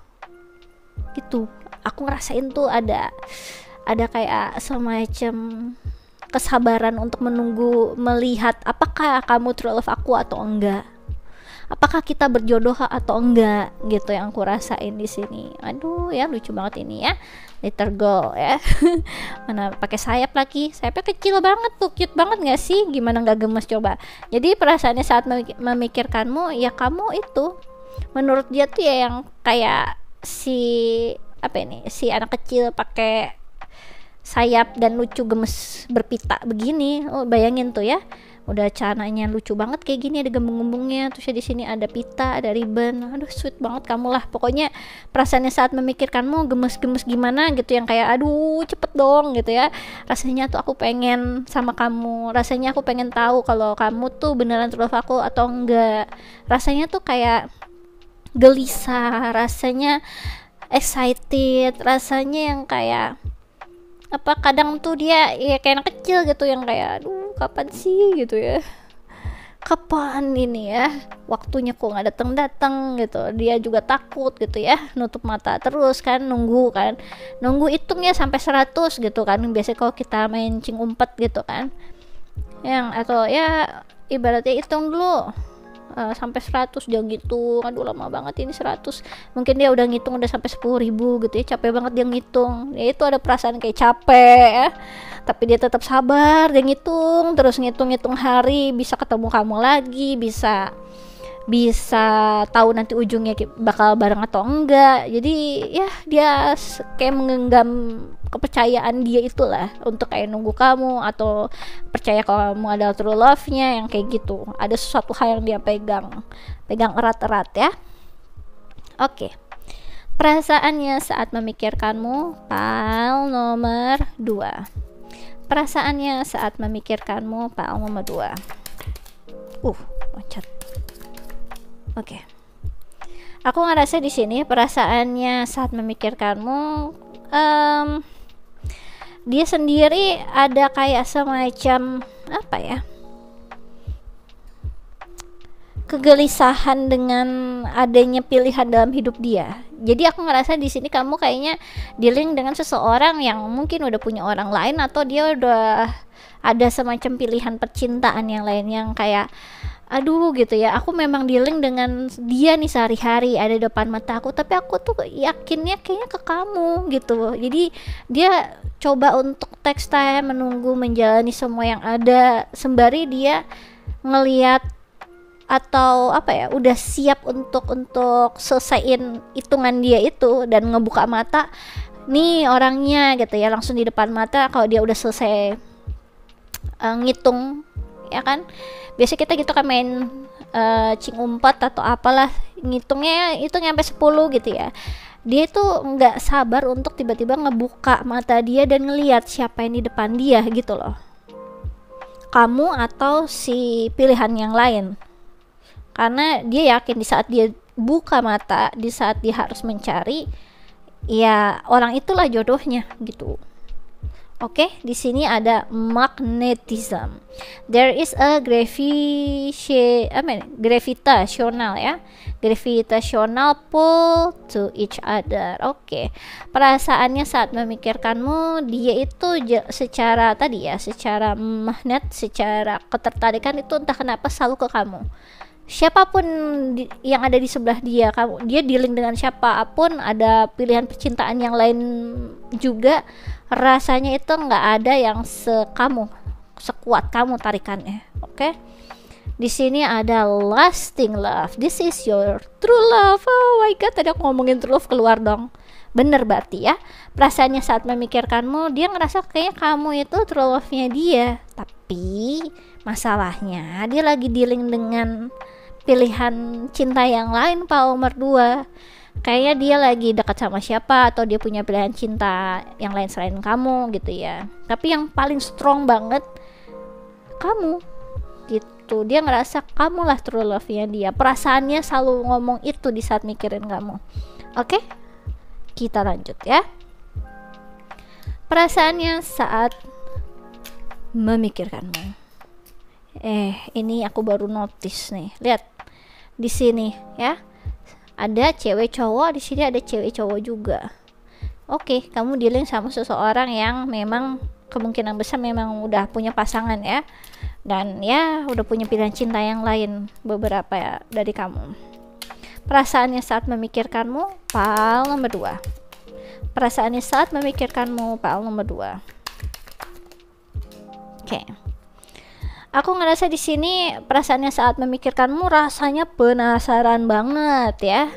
Aku ngerasain tuh ada kayak semacam kesabaran untuk menunggu, melihat apakah kamu true love aku atau enggak, apakah kita berjodoh atau enggak gitu, yang aku rasain di sini. Aduh ya, lucu banget ini ya, little girl ya. Mana pakai sayap lagi, sayapnya kecil banget tuh, cute banget nggak sih? Gimana nggak gemes coba? Jadi perasaannya saat memikirkanmu, ya kamu itu menurut dia tuh ya yang kayak si apa ini, si anak kecil pakai sayap dan lucu gemes berpita begini. Oh bayangin tuh ya, udah cananya lucu banget kayak gini, ada gembung-gembungnya, terus di sini ada pita, ada ribbon. Aduh sweet banget kamu lah. Pokoknya perasaannya saat memikirkanmu gemes-gemes gimana gitu, yang kayak aduh cepet dong gitu ya. Rasanya tuh aku pengen sama kamu, rasanya aku pengen tahu kalau kamu tuh beneran true love aku atau enggak. Rasanya tuh kayak gelisah, rasanya excited, rasanya yang kayak apa, kadang tuh dia ya kayak anak kecil gitu, yang kayak aduh kapan sih gitu ya, kapan ini ya waktunya kok nggak datang gitu. Dia juga takut gitu ya, nutup mata terus kan, nunggu hitungnya sampai 100 gitu kan, biasanya kalau kita main cing umpet gitu kan, yang atau ya ibaratnya hitung dulu sampai 100, dia ngitung, aduh lama banget ini 100, mungkin dia udah ngitung udah sampai 10.000 gitu ya, capek banget dia ngitung ya. Itu ada perasaan kayak capek ya, tapi dia tetap sabar, dia ngitung terus, ngitung hari, bisa ketemu kamu lagi, bisa tahu nanti ujungnya bakal bareng atau enggak. Jadi ya dia kayak menggenggam kepercayaan dia itulah untuk kayak nunggu kamu, atau percaya kalau kamu adalah true love-nya, yang kayak gitu. Ada sesuatu hal yang dia pegang erat-erat ya. Oke. Perasaannya saat memikirkanmu, pal nomor 2. Perasaannya saat memikirkanmu, pal nomor 2. Loncat. Oke. Aku ngerasa di sini perasaannya saat memikirkanmu, dia sendiri ada kayak semacam apa ya, kegelisahan dengan adanya pilihan dalam hidup dia. Jadi aku ngerasa di sini kamu kayaknya dealing dengan seseorang yang mungkin udah punya orang lain, atau dia udah ada semacam pilihan percintaan yang lain, yang kayak aduh gitu ya, aku memang dealing dengan dia nih sehari-hari, ada depan mata aku, tapi aku tuh yakinnya kayaknya ke kamu gitu. Jadi dia coba untuk text time, menunggu, menjalani semua yang ada, sembari dia ngelihat atau apa ya, udah siap untuk selesaiin hitungan dia itu dan ngebuka mata. nih orangnya gitu ya, langsung di depan mata. Kalau dia udah selesai ngitung, ya kan, biasa kita gitu kan main cing umpet atau apalah, ngitungnya itu nyampe 10 gitu ya, dia itu nggak sabar untuk tiba-tiba ngebuka mata dia dan ngelihat siapa yang di depan dia gitu loh, kamu atau si pilihan yang lain. Karena dia yakin di saat dia buka mata, di saat dia harus mencari, ya orang itulah jodohnya gitu. Oke, di sini ada magnetism. There is a gravitational ya, gravitational pull to each other. Oke, perasaannya saat memikirkanmu, dia itu secara tadi ya, secara magnet, secara ketertarikan itu entah kenapa selalu ke kamu. Siapapun yang ada di sebelah dia, dia dealing dengan siapapun, ada pilihan percintaan yang lain juga, rasanya itu nggak ada yang sekuat kamu tarikannya. Oke? Di sini ada lasting love. This is your true love. Oh my god, tadi aku ngomongin true love keluar dong. Bener berarti ya, perasaannya saat memikirkanmu, dia ngerasa kayaknya kamu itu true love-nya dia, tapi masalahnya dia lagi dealing dengan pilihan cinta yang lain, Pak nomor 2. Kayaknya dia lagi dekat sama siapa, atau dia punya pilihan cinta yang lain selain kamu gitu ya. Tapi yang paling strong banget kamu gitu. Dia ngerasa kamulah true love-nya dia. Perasaannya selalu ngomong itu di saat mikirin kamu. Oke? Kita lanjut ya. Perasaannya saat memikirkanmu. Ini aku baru notice nih. Lihat di sini ya. Ada cewek cowok, di sini ada cewek cowok juga. Oke, kamu dealing sama seseorang yang memang kemungkinan besar memang udah punya pasangan ya. Dan ya udah punya pilihan cinta yang lain beberapa ya dari kamu. Perasaannya saat memikirkanmu, pal nomor 2. Perasaannya saat memikirkanmu, pal nomor 2. Oke. Aku ngerasa di sini perasaannya saat memikirkanmu, rasanya penasaran banget ya.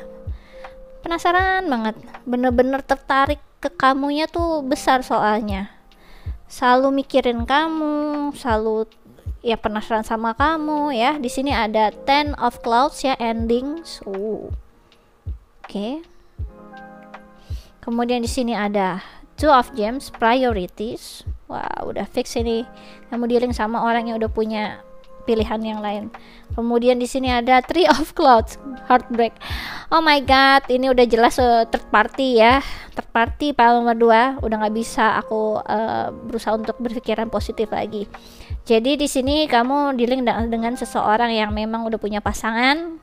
Penasaran banget, bener-bener tertarik ke kamunya tuh besar soalnya. Selalu mikirin kamu, selalu ya penasaran sama kamu ya. Di sini ada Ten of Clouds ya, endings. Oke. Kemudian di sini ada Two of Gems, priorities. Wah, udah fix ini. Kamu dealing sama orang yang udah punya pilihan yang lain. Kemudian di sini ada Three of Clouds, heartbreak. Oh my god, ini udah jelas third party ya. Third party pal nomor 2. Udah nggak bisa aku berusaha untuk berpikiran positif lagi. Jadi di sini kamu dealing dengan seseorang yang memang udah punya pasangan,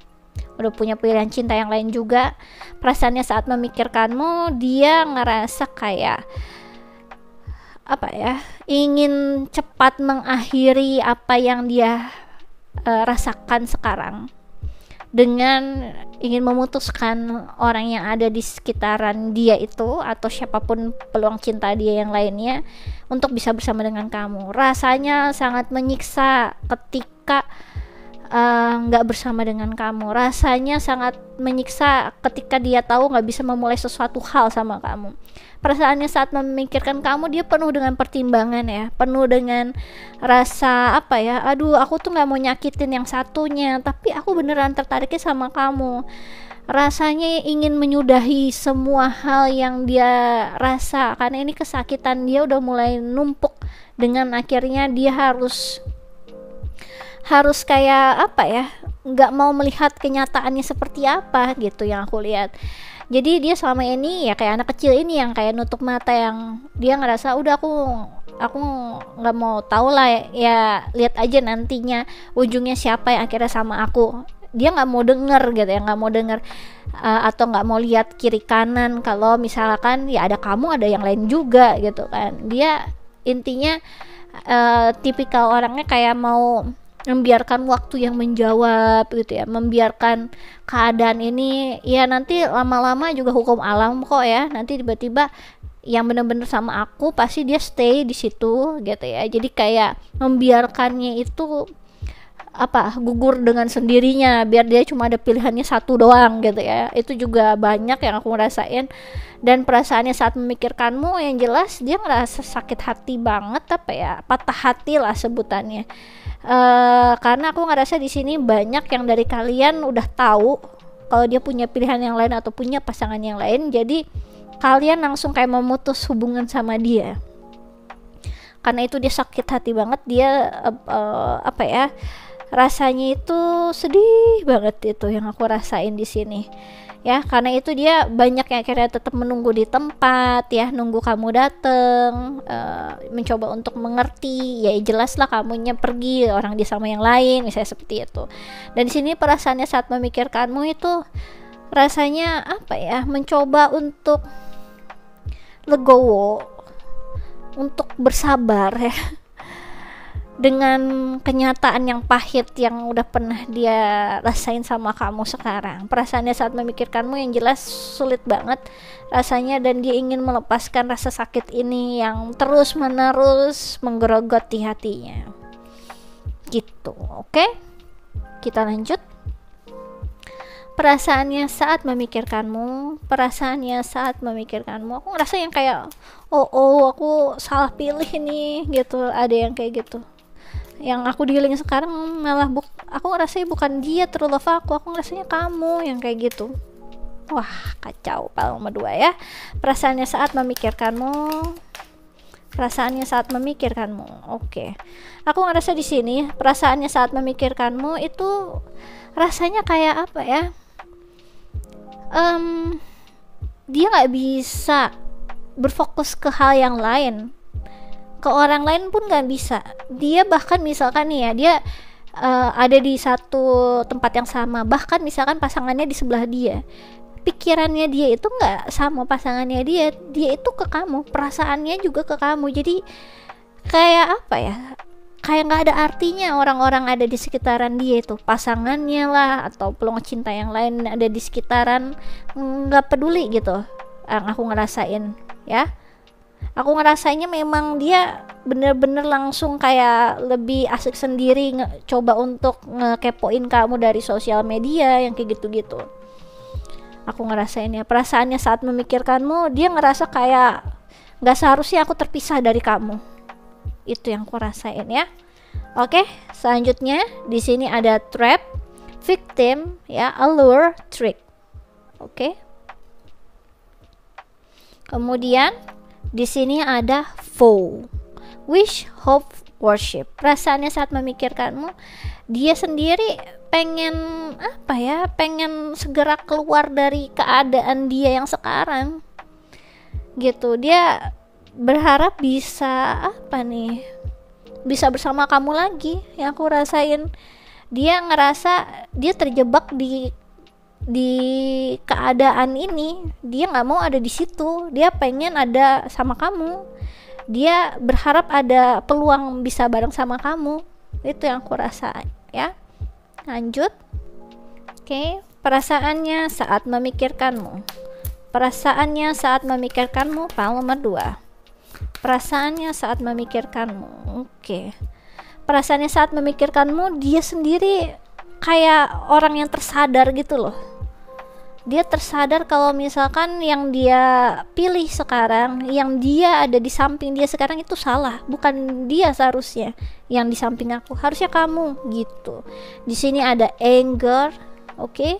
udah punya pilihan cinta yang lain juga. Perasaannya saat memikirkanmu, dia ngerasa kayak apa ya, ingin cepat mengakhiri apa yang dia rasakan sekarang dengan ingin memutuskan orang yang ada di sekitaran dia itu atau siapapun peluang cinta dia yang lainnya untuk bisa bersama dengan kamu. Rasanya sangat menyiksa ketika nggak bersama dengan kamu. Rasanya sangat menyiksa ketika dia tahu nggak bisa memulai sesuatu hal sama kamu. Perasaannya saat memikirkan kamu, dia penuh dengan pertimbangan ya, penuh dengan rasa apa ya, aduh aku tuh nggak mau nyakitin yang satunya, tapi aku beneran tertariknya sama kamu. Rasanya ingin menyudahi semua hal yang dia rasa, karena ini kesakitan dia udah mulai numpuk, dengan akhirnya dia harus kayak apa ya, nggak mau melihat kenyataannya seperti apa gitu yang aku lihat. Jadi dia selama ini ya kayak anak kecil ini yang kayak nutup mata, yang dia ngerasa udah aku nggak mau tahu lah ya, lihat aja nantinya ujungnya siapa yang akhirnya sama aku. Dia nggak mau denger gitu ya, nggak mau denger atau nggak mau lihat kiri kanan kalau misalkan ya ada kamu, ada yang lain juga gitu kan. Dia intinya tipikal orangnya kayak mau membiarkan waktu yang menjawab gitu ya, membiarkan keadaan ini ya, nanti lama-lama juga hukum alam kok ya, nanti tiba-tiba yang bener-bener sama aku pasti dia stay di situ gitu ya. Jadi kayak membiarkannya itu gugur dengan sendirinya, biar dia cuma ada pilihannya satu doang gitu ya. Itu juga banyak yang aku ngerasain. Dan perasaannya saat memikirkanmu, yang jelas dia ngerasa sakit hati banget, patah hati lah sebutannya. Karena aku ngerasa di sini banyak yang dari kalian udah tahu kalau dia punya pilihan yang lain atau punya pasangan yang lain, jadi kalian langsung kayak memutus hubungan sama dia. Karena itu dia sakit hati banget, dia rasanya itu sedih banget, itu yang aku rasain di sini ya. Karena itu dia banyak yang akhirnya tetap menunggu di tempat ya, nunggu kamu dateng, mencoba untuk mengerti. Ya jelas lah kamunya pergi, orang dia sama yang lain, misalnya seperti itu. Dan di sini perasaannya saat memikirkanmu itu rasanya mencoba untuk legowo, untuk bersabar ya dengan kenyataan yang pahit yang udah pernah dia rasain sama kamu sekarang. Perasaannya saat memikirkanmu yang jelas sulit banget rasanya, dan dia ingin melepaskan rasa sakit ini yang terus menerus menggerogoti hatinya gitu. Oke, kita lanjut. Perasaannya saat memikirkanmu, aku ngerasa yang kayak aku salah pilih nih gitu. Ada yang kayak gitu. Yang aku dealing sekarang malah aku ngerasanya bukan dia true love aku ngerasanya kamu yang kayak gitu. Wah, kacau. Palma 2 ya. Perasaannya saat memikirkanmu. Oke. Aku ngerasa di sini perasaannya saat memikirkanmu itu rasanya kayak dia nggak bisa berfokus ke hal yang lain, ke orang lain pun nggak bisa. Dia bahkan misalkan nih ya, dia ada di satu tempat yang sama, bahkan misalkan pasangannya di sebelah dia, pikirannya dia itu nggak sama pasangannya dia itu ke kamu, perasaannya juga ke kamu. Jadi kayak kayak nggak ada artinya orang-orang ada di sekitaran dia itu, pasangannya lah atau peluang cinta yang lain ada di sekitaran, nggak peduli gitu. Aku ngerasain ya, aku ngerasainnya memang dia bener-bener langsung kayak lebih asik sendiri coba untuk ngekepoin kamu dari sosial media yang kayak gitu-gitu. Aku ngerasainnya perasaannya saat memikirkanmu, dia ngerasa kayak nggak seharusnya aku terpisah dari kamu. Itu yang aku rasain ya. Oke, selanjutnya di sini ada trap, victim ya, allure, trick. Oke. Kemudian di sini ada foe, wish, hope, worship. Perasaannya saat memikirkanmu, dia sendiri pengen pengen segera keluar dari keadaan dia yang sekarang gitu. Dia berharap bisa bisa bersama kamu lagi. Yang aku rasain, dia ngerasa dia terjebak di keadaan ini. Dia nggak mau ada di situ, dia pengen ada sama kamu, dia berharap ada peluang bisa bareng sama kamu. Itu yang aku rasa ya. Lanjut. Oke, perasaannya saat memikirkanmu. Palma 2. Perasaannya saat memikirkanmu. Oke. Perasaannya saat memikirkanmu, dia sendiri kayak orang yang tersadar gitu loh. Dia tersadar kalau misalkan yang dia pilih sekarang, yang dia ada di samping dia sekarang itu salah, bukan dia seharusnya yang di samping aku, harusnya kamu gitu. Di sini ada anger, oke.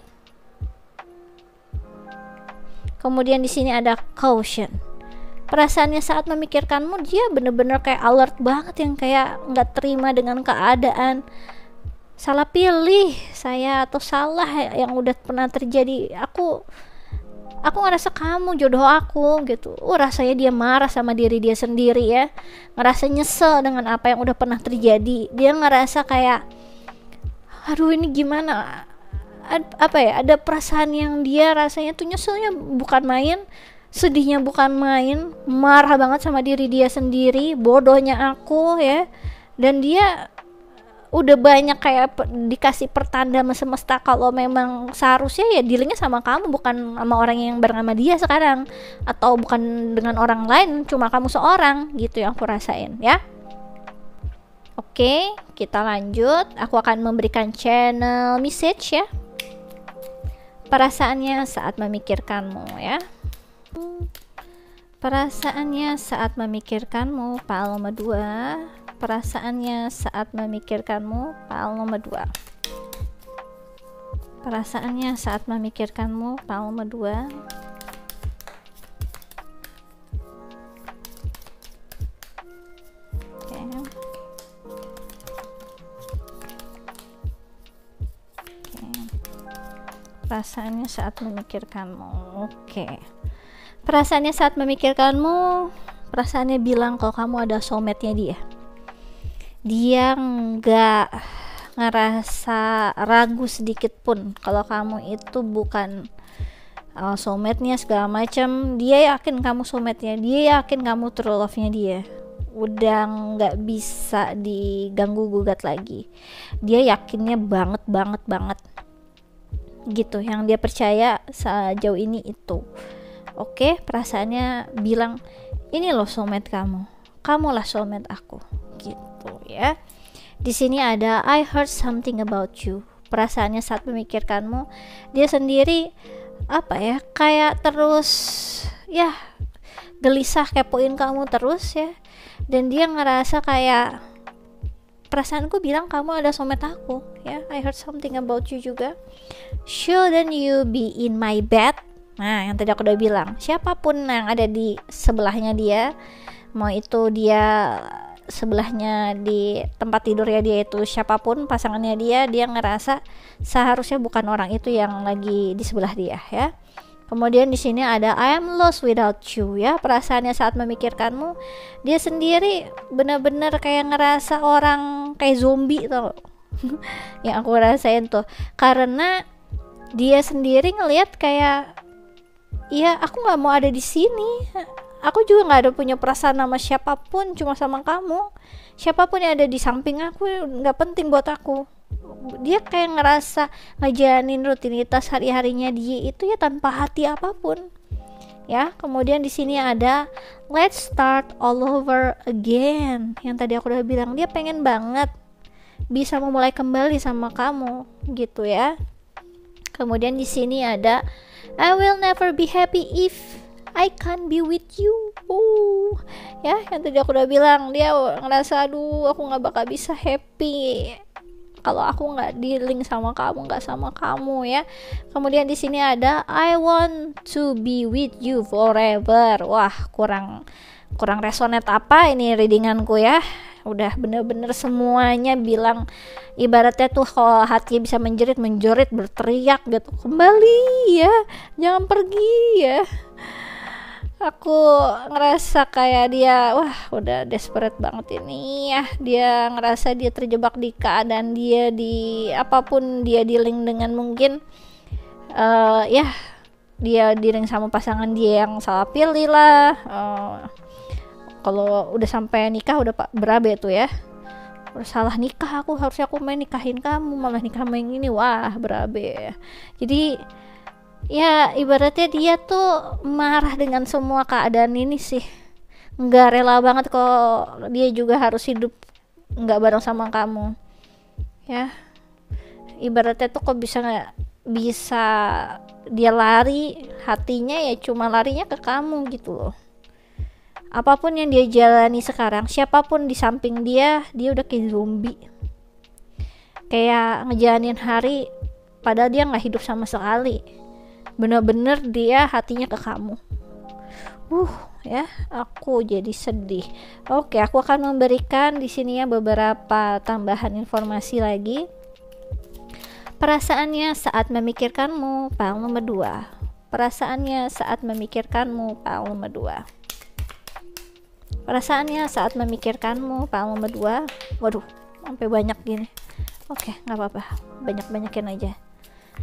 Kemudian di sini ada caution. Perasaannya saat memikirkanmu, dia bener-bener kayak alert banget, yang kayak nggak terima dengan keadaan. Salah pilih saya atau salah yang udah pernah terjadi. Aku ngerasa kamu jodoh aku gitu. Rasanya dia marah sama diri dia sendiri ya, ngerasa nyesel dengan apa yang udah pernah terjadi. Dia ngerasa kayak aduh ini gimana, ada perasaan yang dia rasanya tuh nyeselnya bukan main, sedihnya bukan main, marah banget sama diri dia sendiri, bodohnya aku ya. Dan dia udah banyak kayak dikasih pertanda semesta kalau memang seharusnya ya dealingnya sama kamu, bukan sama orang yang bernama dia sekarang, atau bukan dengan orang lain, cuma kamu seorang gitu yang aku rasain ya. Oke, kita lanjut. Aku akan memberikan channel message ya. Perasaannya saat memikirkanmu ya. Perasaannya saat memikirkanmu, file nomor 2. Perasaannya saat memikirkanmu, file nomor 2. Perasaannya saat memikirkanmu, file nomor 2. Perasaannya saat memikirkanmu. Oke. Perasaannya saat memikirkanmu, perasaannya bilang kalau kamu ada soulmate-nya dia. Dia nggak ngerasa ragu sedikit pun kalau kamu itu bukan soulmate-nya segala macam. Dia yakin kamu soulmate-nya. Dia yakin kamu true love-nya dia. Udah nggak bisa diganggu gugat lagi. Dia yakinnya banget gitu, yang dia percaya sejauh ini itu. Oke, perasaannya bilang ini loh soulmate kamulah soulmate aku gitu ya. Di sini ada I heard something about you. Perasaannya saat memikirkanmu, dia sendiri kayak terus ya gelisah kepoin kamu terus ya, dan dia ngerasa kayak perasaanku bilang kamu ada soulmate aku ya. I heard something about you juga. Shouldn't you be in my bed? Nah, yang tadi aku udah bilang, siapapun yang ada di sebelahnya dia, mau itu dia sebelahnya di tempat tidurnya dia itu siapapun pasangannya dia ngerasa seharusnya bukan orang itu yang lagi di sebelah dia ya. Kemudian di sini ada I am lost without you ya. Perasaannya saat memikirkanmu, dia sendiri benar-benar kayak ngerasa orang kayak zombie tuh. Yang aku rasain tuh, karena dia sendiri ngelihat kayak ya aku nggak mau ada di sini. Aku juga nggak ada punya perasaan sama siapapun, cuma sama kamu. Siapapun yang ada di samping aku nggak penting buat aku. Dia kayak ngerasa ngejalanin rutinitas hari-harinya dia itu ya tanpa hati apapun ya. Kemudian di sini ada let's start all over again. Yang tadi aku udah bilang, dia pengen banget bisa memulai kembali sama kamu gitu ya. Kemudian di sini ada I will never be happy if I can't be with you. Ya, yang tadi aku udah bilang, dia ngerasa aduh aku nggak bakal bisa happy kalau aku nggak di-link sama kamu, nggak sama kamu ya. Kemudian di sini ada I want to be with you forever. Wah, kurang resonate apa ini readinganku ya. Udah bener-bener semuanya bilang, ibaratnya tuh kalau hati bisa menjerit berteriak gitu, kembali ya, jangan pergi ya. Aku ngerasa kayak dia udah desperate banget ini ya. Dia ngerasa dia terjebak di keadaan dia, di apapun dia di-link dengan mungkin dia di-link sama pasangan dia yang salah pilih lah. Kalau udah sampai nikah udah berabe tuh ya, udah salah nikah aku, harusnya aku main nikahin kamu, malah nikah sama yang ini, wah berabe. Jadi ya ibaratnya dia tuh marah dengan semua keadaan ini sih, nggak rela banget kalau dia juga harus hidup nggak bareng sama kamu ya. Ibaratnya tuh kok bisa dia lari, hatinya ya cuma larinya ke kamu gitu loh. Apapun yang dia jalani sekarang, siapapun di samping dia udah kayak zombie, kayak ngejalanin hari padahal dia nggak hidup sama sekali. Bener-bener dia hatinya ke kamu. Ya, aku jadi sedih. Oke, aku akan memberikan di sini ya beberapa tambahan informasi lagi. Perasaannya saat memikirkanmu, file nomor 2. Perasaannya saat memikirkanmu, file nomor 2. Perasaannya saat memikirkanmu, file nomor 2. Waduh, sampai banyak gini. Oke, nggak apa-apa, banyakin aja.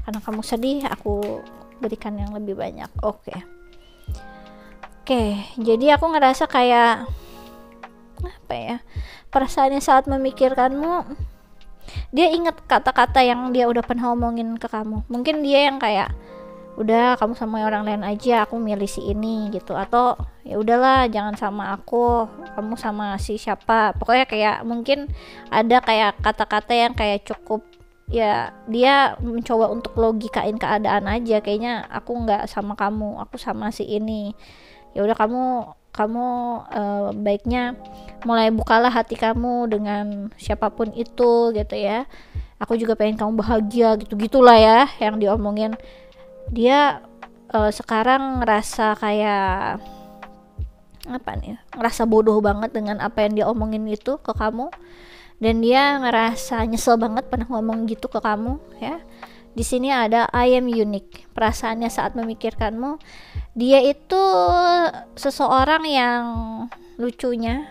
Karena kamu sedih, aku berikan yang lebih banyak. Oke, jadi aku ngerasa kayak perasaannya saat memikirkanmu, dia ingat kata-kata yang dia udah pernah omongin ke kamu. Mungkin dia yang kayak udah kamu sama orang lain aja, aku milih si ini gitu, atau ya udahlah jangan sama aku, kamu sama si siapa. Pokoknya kayak mungkin ada kayak kata-kata yang kayak cukup, ya dia mencoba untuk logikain keadaan aja, kayaknya aku nggak sama kamu, aku sama si ini. Ya udah, kamu baiknya mulai bukalah hati kamu dengan siapapun itu gitu ya. Aku juga pengen kamu bahagia, gitu gitulah ya yang diomongin. Dia sekarang ngerasa kayak apa nih, ngerasa bodoh banget dengan apa yang dia omongin itu ke kamu, dan dia ngerasa nyesel banget pernah ngomong gitu ke kamu ya. Di sini ada I am unique. Perasaannya saat memikirkanmu, dia itu seseorang yang lucunya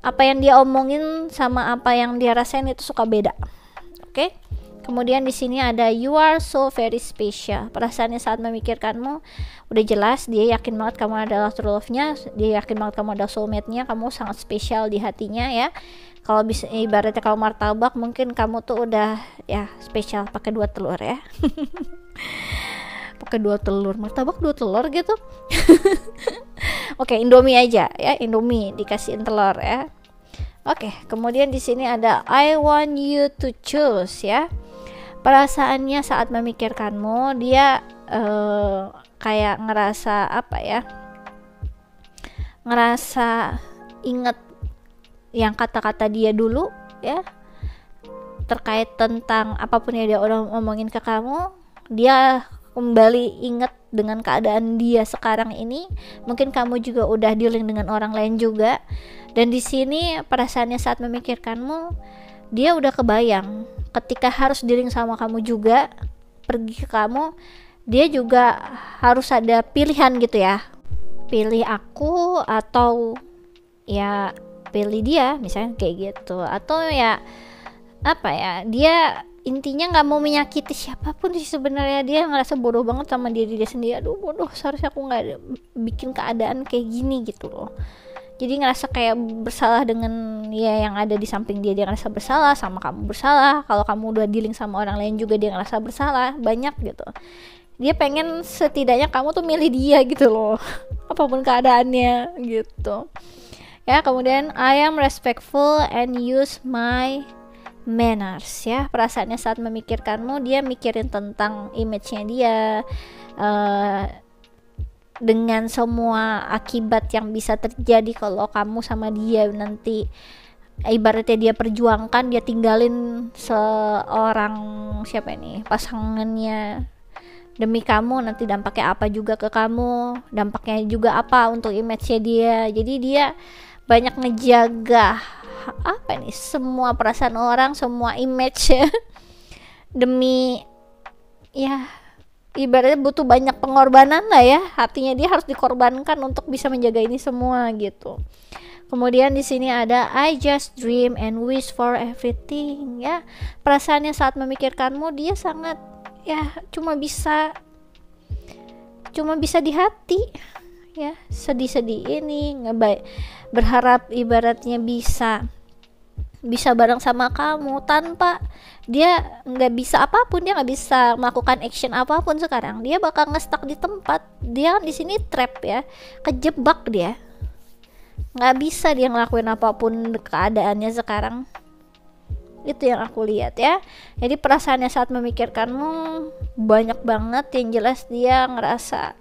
apa yang dia omongin sama apa yang dia rasain itu suka beda. Oke? Kemudian di sini ada you are so very special. Perasaannya saat memikirkanmu udah jelas, dia yakin banget kamu adalah true love-nya, dia yakin banget kamu adalah soulmate-nya, kamu sangat spesial di hatinya ya. Kalau bisa ibaratnya kalau martabak, mungkin kamu tuh udah ya spesial pakai 2 telur ya. Pakai 2 telur, martabak 2 telur gitu. Oke, Indomie aja ya, Indomie dikasihin telur ya. Oke, kemudian di sini ada I want you to choose ya. Perasaannya saat memikirkanmu, dia kayak ngerasa apa ya, ngerasa inget yang kata-kata dia dulu ya, terkait tentang apapun yang dia udah ngomongin ke kamu. Dia kembali inget dengan keadaan dia sekarang ini. Mungkin kamu juga udah dealing dengan orang lain juga, dan di sini perasaannya saat memikirkanmu, dia udah kebayang ketika harus dealing sama kamu juga, pergi ke kamu, dia juga harus ada pilihan gitu ya, pilih aku atau ya pilih dia, misalnya kayak gitu. Atau ya apa ya, dia intinya nggak mau menyakiti siapapun sih sebenarnya. Dia ngerasa bodoh banget sama diri dia sendiri. Aduh bodoh, seharusnya aku nggak bikin keadaan kayak gini gitu loh. Jadi ngerasa kayak bersalah dengan ya yang ada di samping dia. Dia ngerasa bersalah, sama kamu bersalah. Kalau kamu udah dealing sama orang lain juga dia ngerasa bersalah, banyak gitu. Dia pengen setidaknya kamu tuh milih dia gitu loh. Apapun keadaannya gitu. Ya, kemudian I am respectful and use my manners ya. Perasaannya saat memikirkanmu, dia mikirin tentang image-nya dia, dengan semua akibat yang bisa terjadi kalau kamu sama dia nanti ibaratnya dia perjuangkan, dia tinggalin seorang siapa ini, pasangannya demi kamu, nanti dampaknya apa juga ke kamu, dampaknya juga apa untuk image-nya dia. Jadi dia banyak ngejaga apa nih, semua perasaan orang, semua image ya. Demi ya ibaratnya butuh banyak pengorbanan lah ya, hatinya dia harus dikorbankan untuk bisa menjaga ini semua gitu. Kemudian di sini ada I just dream and wish for everything ya. Perasaannya saat memikirkanmu, dia sangat ya cuma bisa di hati ya, sedih-sedih ini berharap ibaratnya bisa bareng sama kamu, tanpa dia nggak bisa apapun, dia nggak bisa melakukan action apapun sekarang. Dia bakal nge-stuck di tempat. Dia di sini trap ya, kejebak dia, nggak bisa dia ngelakuin apapun keadaannya sekarang. Itu yang aku lihat ya. Jadi perasaannya saat memikirkanmu banyak banget. Yang jelas dia ngerasa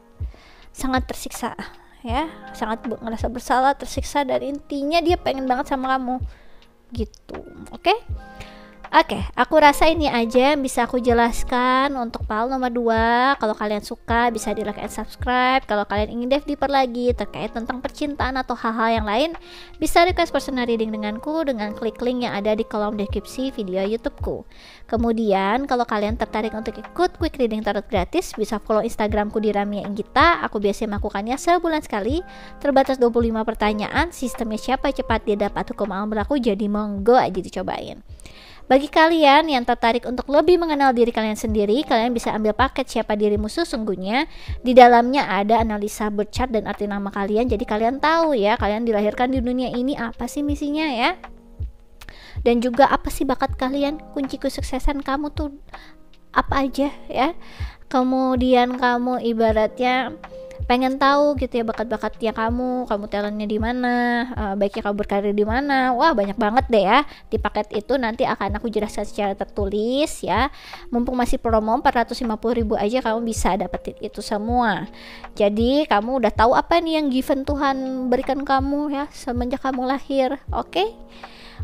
sangat tersiksa ya, sangat ngerasa bersalah, tersiksa, dan intinya dia pengen banget sama kamu gitu. Oke, aku rasa ini aja yang bisa aku jelaskan untuk PAL nomor 2. Kalau kalian suka bisa di like and subscribe. Kalau kalian ingin dive deeper lagi terkait tentang percintaan atau hal-hal yang lain, bisa request personal reading denganku dengan klik link yang ada di kolom deskripsi video YouTubeku. Kemudian kalau kalian tertarik untuk ikut quick reading tarot gratis, bisa follow Instagramku di Ramia Inggita. Aku biasanya melakukannya sebulan sekali, terbatas 25 pertanyaan. Sistemnya siapa cepat dia dapat hukum alam berlaku, jadi monggo aja dicobain. Bagi kalian yang tertarik untuk lebih mengenal diri kalian sendiri, kalian bisa ambil paket Siapa Dirimu Sesungguhnya. Di dalamnya ada analisa birth chart dan arti nama kalian, jadi kalian tahu ya, kalian dilahirkan di dunia ini apa sih misinya ya, dan juga apa sih bakat kalian, kunci kesuksesan kamu tuh apa aja ya. Kemudian kamu ibaratnya pengen tahu gitu ya bakat-bakatnya kamu talentnya di mana, baiknya kamu berkarir di mana. Wah, banyak banget deh ya. Di paket itu nanti akan aku jelaskan secara tertulis ya. Mumpung masih promo 450.000 aja kamu bisa dapetin itu semua. Jadi kamu udah tahu apa nih yang given Tuhan berikan kamu ya semenjak kamu lahir.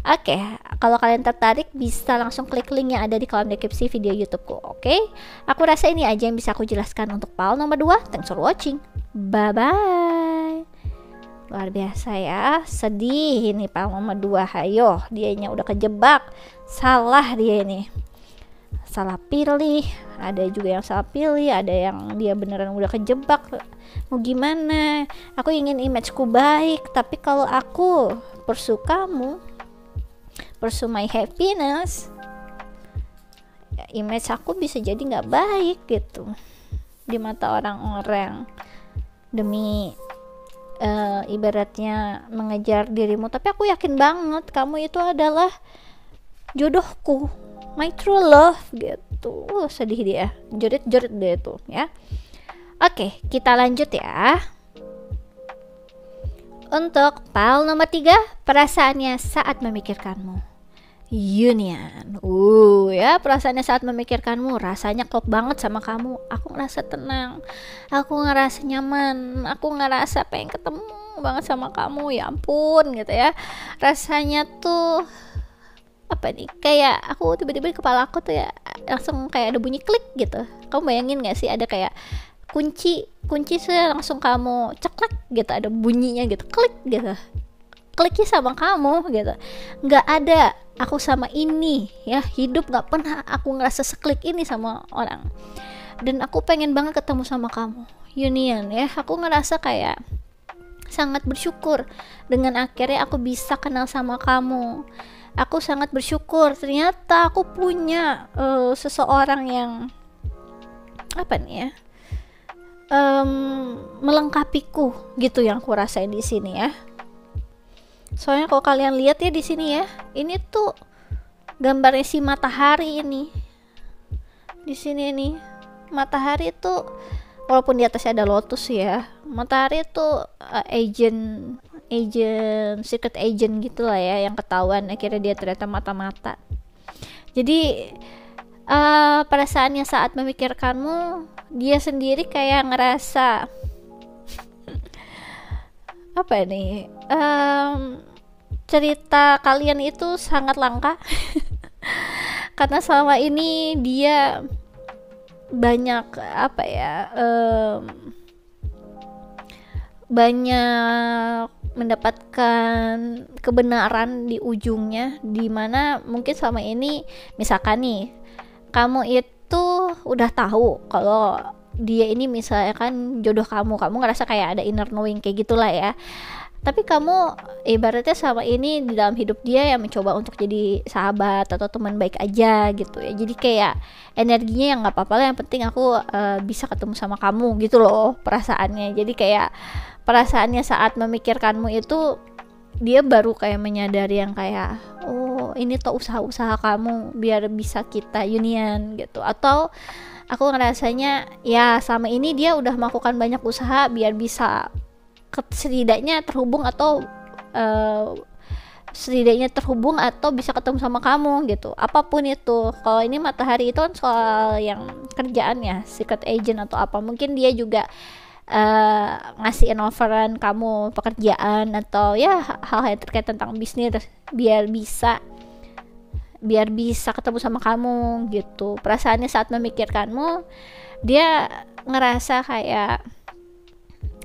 Oke, kalau kalian tertarik bisa langsung klik link yang ada di kolom deskripsi video YouTubeku. Oke, aku rasa ini aja yang bisa aku jelaskan untuk PAL nomor 2. Thanks for watching. Bye bye. Luar biasa ya, sedih ini PAL nomor 2. Hayo, dianya udah kejebak. Salah dia ini. Salah pilih, ada juga yang salah pilih, ada yang dia beneran udah kejebak. Mau gimana? Aku ingin imageku baik, tapi kalau aku pursue kamu, pursue my happiness, image aku bisa jadi nggak baik gitu di mata orang-orang demi ibaratnya mengejar dirimu. Tapi aku yakin banget kamu itu adalah jodohku, my true love gitu. Sedih dia, joret-joret dia tuh ya. Oke, kita lanjut ya. Untuk PAL nomor 3, perasaannya saat memikirkanmu. Union. Ya, perasaannya saat memikirkanmu, rasanya klop banget sama kamu. Aku ngerasa tenang, aku ngerasa nyaman, aku ngerasa pengen ketemu banget sama kamu. Ya ampun gitu ya. Rasanya tuh apa nih, kayak aku tiba-tiba di kepala aku tuh ya langsung kayak ada bunyi klik gitu. Kamu bayangin gak sih ada kayak kunci saya langsung kamu ceklek gitu, ada bunyinya gitu, klik gitu, kliknya sama kamu gitu. Nggak ada aku sama ini ya, hidup nggak pernah aku ngerasa seklik ini sama orang. Dan aku pengen banget ketemu sama kamu, Union ya. Aku ngerasa kayak sangat bersyukur dengan akhirnya aku bisa kenal sama kamu. Aku sangat bersyukur ternyata aku punya seseorang yang apa nih ya, melengkapiku gitu, yang aku rasain di sini ya. Soalnya kalau kalian lihat ya di sini ya, ini tuh gambarnya si matahari ini. Di sini nih, matahari itu walaupun di atasnya ada lotus ya, matahari itu agent secret agent gitulah ya, yang ketahuan akhirnya dia ternyata mata-mata. Jadi perasaannya saat memikirkanmu, dia sendiri kayak ngerasa apa nih, cerita kalian itu sangat langka karena selama ini dia banyak apa ya, banyak mendapatkan kebenaran di ujungnya, dimana mungkin selama ini misalkan nih kamu itu udah tahu kalau dia ini misalkan jodoh kamu ngerasa kayak ada inner knowing kayak gitulah ya. Tapi kamu ibaratnya selama ini di dalam hidup dia yang mencoba untuk jadi sahabat atau teman baik aja gitu ya. Jadi kayak energinya yang nggak apa-apa lah, yang penting aku bisa ketemu sama kamu gitu loh perasaannya. Jadi kayak perasaannya saat memikirkanmu itu, dia baru kayak menyadari yang kayak, oh ini tuh usaha-usaha kamu biar bisa kita union gitu. Atau aku ngerasanya ya sama ini dia udah melakukan banyak usaha biar bisa setidaknya terhubung atau bisa ketemu sama kamu gitu, apapun itu. Kalau ini matahari itu kan soal yang kerjaan ya, secret agent atau apa, mungkin dia juga ngasihin offeran kamu pekerjaan atau ya hal-hal yang terkait tentang bisnis biar bisa ketemu sama kamu gitu. Perasaannya saat memikirkanmu, dia ngerasa kayak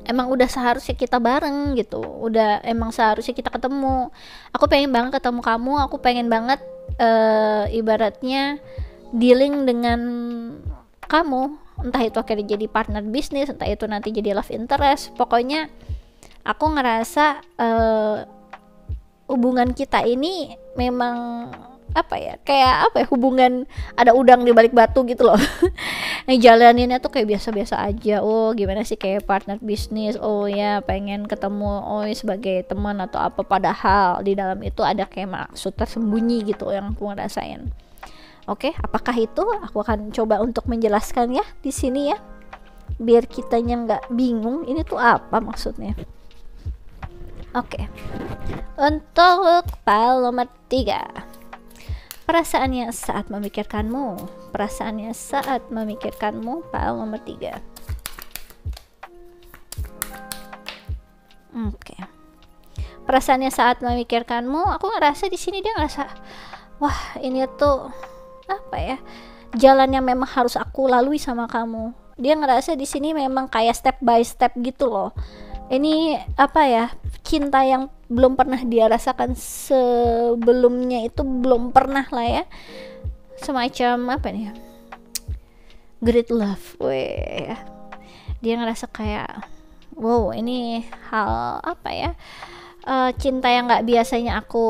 emang udah seharusnya kita bareng gitu, udah emang seharusnya kita ketemu. Aku pengen banget ketemu kamu, aku pengen banget ibaratnya dealing dengan kamu, entah itu akhirnya jadi partner bisnis, entah itu nanti jadi love interest. Pokoknya aku ngerasa hubungan kita ini memang kayak hubungan ada udang di balik batu gitu loh. Ngejalaninnya tuh kayak biasa-biasa aja. Oh gimana sih kayak partner bisnis, oh ya pengen ketemu, oh ya, sebagai teman atau apa, padahal di dalam itu ada kayak maksud tersembunyi gitu yang aku ngerasain. Oke, apakah itu? Aku akan coba untuk menjelaskan ya di sini ya. biar kitanya nggak bingung ini tuh apa maksudnya. Oke. Untuk pile nomor 3. Perasaannya saat memikirkanmu. Perasaannya saat memikirkanmu, pile nomor 3. Oke. Perasaannya saat memikirkanmu, aku ngerasa di sini dia ngerasa, wah ini tuh apa ya? Jalan yang memang harus aku lalui sama kamu. Dia ngerasa di sini memang kayak step by step gitu loh. Ini apa ya? Cinta yang belum pernah dia rasakan sebelumnya, itu belum pernah lah ya. Semacam apa nih? Great love. Weh. Dia ngerasa kayak wow, ini hal apa ya? Cinta yang nggak biasanya aku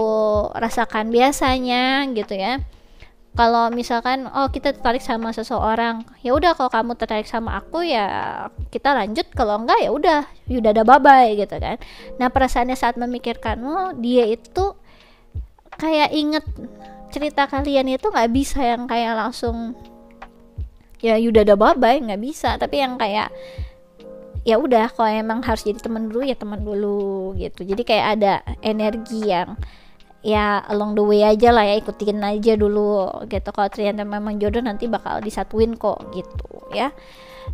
rasakan biasanya gitu ya. Kalau misalkan kita tertarik sama seseorang, ya udah kalau kamu tertarik sama aku ya kita lanjut, kalau enggak ya udah ada bye-bye gitu kan. Nah, perasaannya saat memikirkanmu, dia itu kayak inget cerita kalian itu nggak bisa yang kayak langsung ya udah ada bye-bye, nggak bisa, tapi yang kayak ya udah kalau emang harus jadi teman dulu ya teman dulu gitu. Jadi kayak ada energi yang ya along the way aja lah ya, ikutin aja dulu gitu. Kalau ternyata memang jodoh nanti bakal disatuin kok gitu ya.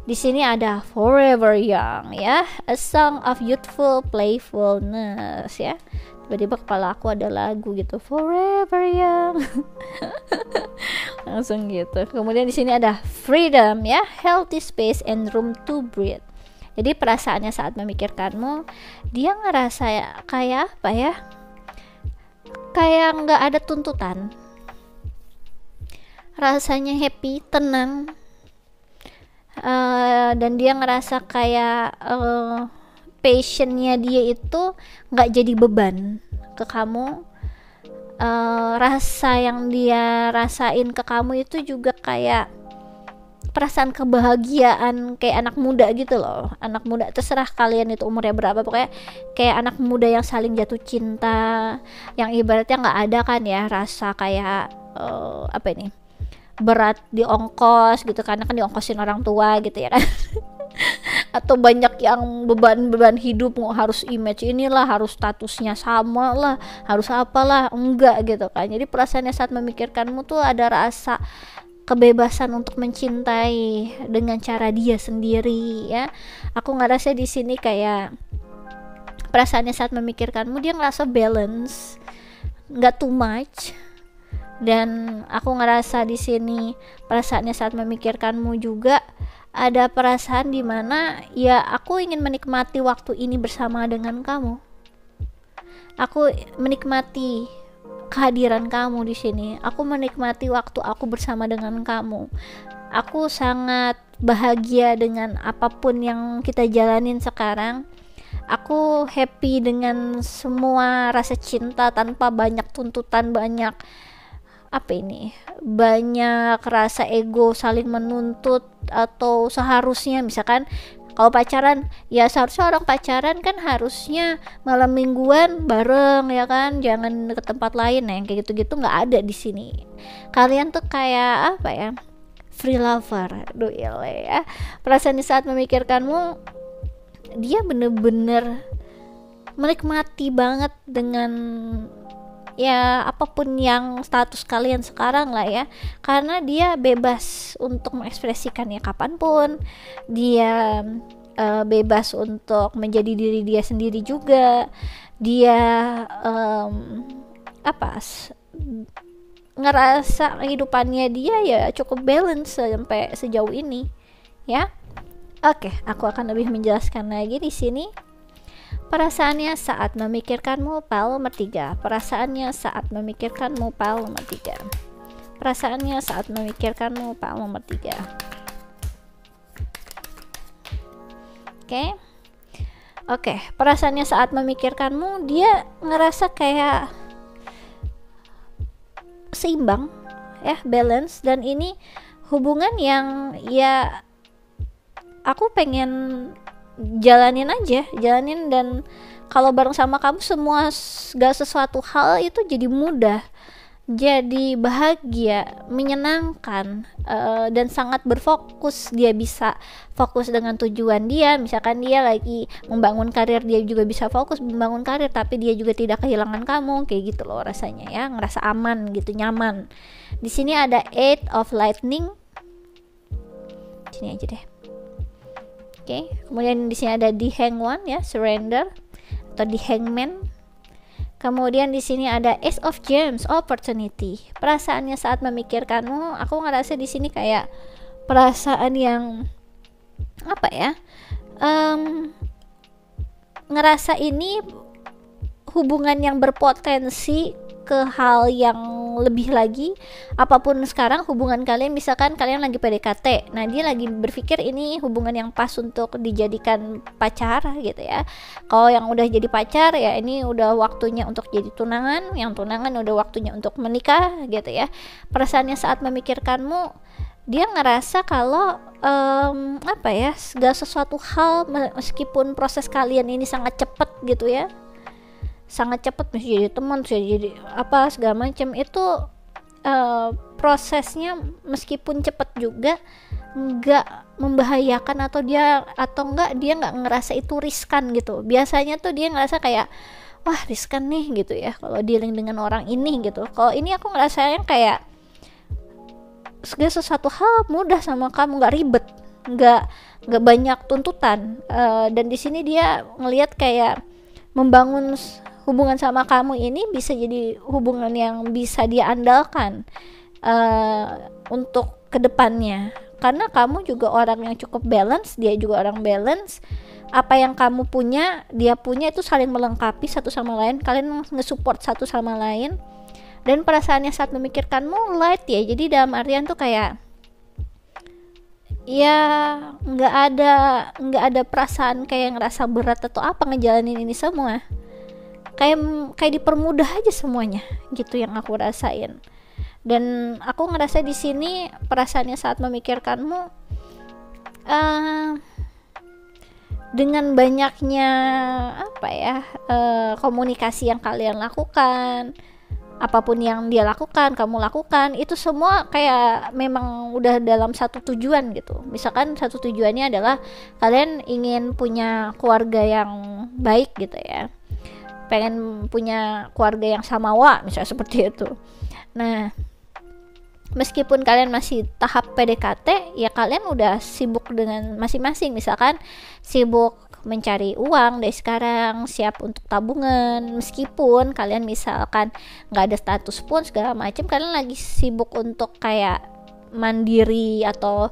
Di sini ada Forever Young ya, a song of youthful playfulness ya. Tiba-tiba kepala aku ada lagu gitu, Forever Young. Langsung gitu. Kemudian di sini ada Freedom ya, healthy space and room to breathe. Jadi perasaannya saat memikirkanmu, dia ngerasa ya, kayak apa ya? Kayak nggak ada tuntutan, rasanya happy, tenang, dan dia ngerasa kayak passionnya dia itu nggak jadi beban ke kamu. Rasa yang dia rasain ke kamu itu juga kayak perasaan kebahagiaan kayak anak muda gitu loh. Anak muda, terserah kalian itu umurnya berapa, pokoknya kayak anak muda yang saling jatuh cinta, yang ibaratnya nggak ada kan ya rasa kayak apa ini, berat di ongkos gitu, karena kan diongkosin orang tua gitu ya kan. Atau banyak yang beban hidup, harus image inilah, harus statusnya sama lah, harus apalah, enggak gitu kan. Jadi perasaannya saat memikirkanmu tuh ada rasa kebebasan untuk mencintai dengan cara dia sendiri ya. Aku ngerasa di sini kayak perasaannya saat memikirkanmu, dia ngerasa balance, nggak too much. Dan aku ngerasa di sini perasaannya saat memikirkanmu juga ada perasaan dimana ya aku ingin menikmati waktu ini bersama dengan kamu. Aku menikmati kehadiran kamu di sini. Aku menikmati waktu aku bersama dengan kamu. Aku sangat bahagia dengan apapun yang kita jalanin sekarang. Aku happy dengan semua rasa cinta tanpa banyak tuntutan, banyak banyak rasa ego saling menuntut, atau seharusnya misalkan kalau pacaran ya seharusnya orang pacaran kan harusnya malam mingguan bareng ya kan, jangan ke tempat lain. Nah yang kayak gitu-gitu nggak ada di sini. Kalian tuh kayak apa ya, free lover. Aduh ya, perasaan di saat memikirkanmu, dia bener-bener menikmati banget dengan ya apapun yang status kalian sekarang lah ya, karena dia bebas untuk mengekspresikannya kapanpun. Dia bebas untuk menjadi diri dia sendiri juga. Dia ngerasa kehidupannya dia ya cukup balance sampai sejauh ini ya. Oke, aku akan lebih menjelaskan lagi di sini. Perasaannya saat memikirkanmu, pile nomor 3. Perasaannya saat memikirkanmu, pile nomor 3. Perasaannya saat memikirkanmu, pile nomor 3. Oke, perasaannya saat memikirkanmu, dia ngerasa kayak seimbang ya, balance. Dan ini hubungan yang ya aku pengen jalanin dan kalau bareng sama kamu semua segala sesuatu hal itu jadi mudah. jadi bahagia, menyenangkan, dan sangat berfokus. Dia bisa fokus dengan tujuan dia. Misalkan dia lagi membangun karir, dia juga bisa fokus membangun karir, tapi dia juga tidak kehilangan kamu, kayak gitu loh rasanya ya, ngerasa aman gitu, nyaman. Di sini ada Eight of Lightning. Sini aja deh. Oke, kemudian di sini ada The Hanged One ya, surrender atau The Hangman. Kemudian di sini ada Ace of Gems, opportunity. Perasaannya saat memikirkanmu, aku ngerasa di sini kayak perasaan yang apa ya? Ngerasa ini hubungan yang berpotensi ke hal yang lebih lagi. Apapun sekarang hubungan kalian, misalkan kalian lagi PDKT, nah dia lagi berpikir ini hubungan yang pas untuk dijadikan pacar gitu ya. Kalau yang udah jadi pacar ya ini udah waktunya untuk jadi tunangan, yang tunangan udah waktunya untuk menikah gitu ya. Perasaannya saat memikirkanmu, dia ngerasa kalau apa ya, segala sesuatu hal, meskipun proses kalian ini sangat cepat gitu ya, sangat cepat, bisa jadi teman, bisa jadi apa segala macam, itu prosesnya meskipun cepat juga nggak membahayakan, atau enggak dia nggak ngerasa itu riskan gitu. Biasanya tuh dia ngerasa kayak wah riskan nih gitu ya kalau dealing dengan orang ini gitu. Kalau ini aku ngerasanya kayak segala sesuatu hal mudah sama kamu, nggak ribet, nggak banyak tuntutan. Dan di sini dia ngelihat kayak membangun hubungan sama kamu ini bisa jadi hubungan yang bisa dia andalkan untuk kedepannya, karena kamu juga orang yang cukup balance, dia juga orang balance. Apa yang kamu punya, dia punya, itu saling melengkapi satu sama lain, kalian nge-support satu sama lain. Dan perasaannya saat memikirkanmu light ya, jadi dalam artian tuh kayak ya nggak ada perasaan kayak ngerasa berat atau apa ngejalanin ini semua. Kayak dipermudah aja semuanya gitu yang aku rasain. Dan aku ngerasa di sini perasaannya saat memikirkanmu, dengan banyaknya apa ya, komunikasi yang kalian lakukan, apapun yang dia lakukan, kamu lakukan, itu semua kayak memang udah dalam satu tujuan gitu. Misalkan satu tujuannya adalah kalian ingin punya keluarga yang baik gitu ya, pengen punya keluarga yang samawa misalnya seperti itu. Nah, meskipun kalian masih tahap PDKT ya, kalian udah sibuk dengan masing-masing. Misalkan sibuk mencari uang dari sekarang, siap untuk tabungan, meskipun kalian misalkan nggak ada status pun segala macam, kalian lagi sibuk untuk kayak mandiri atau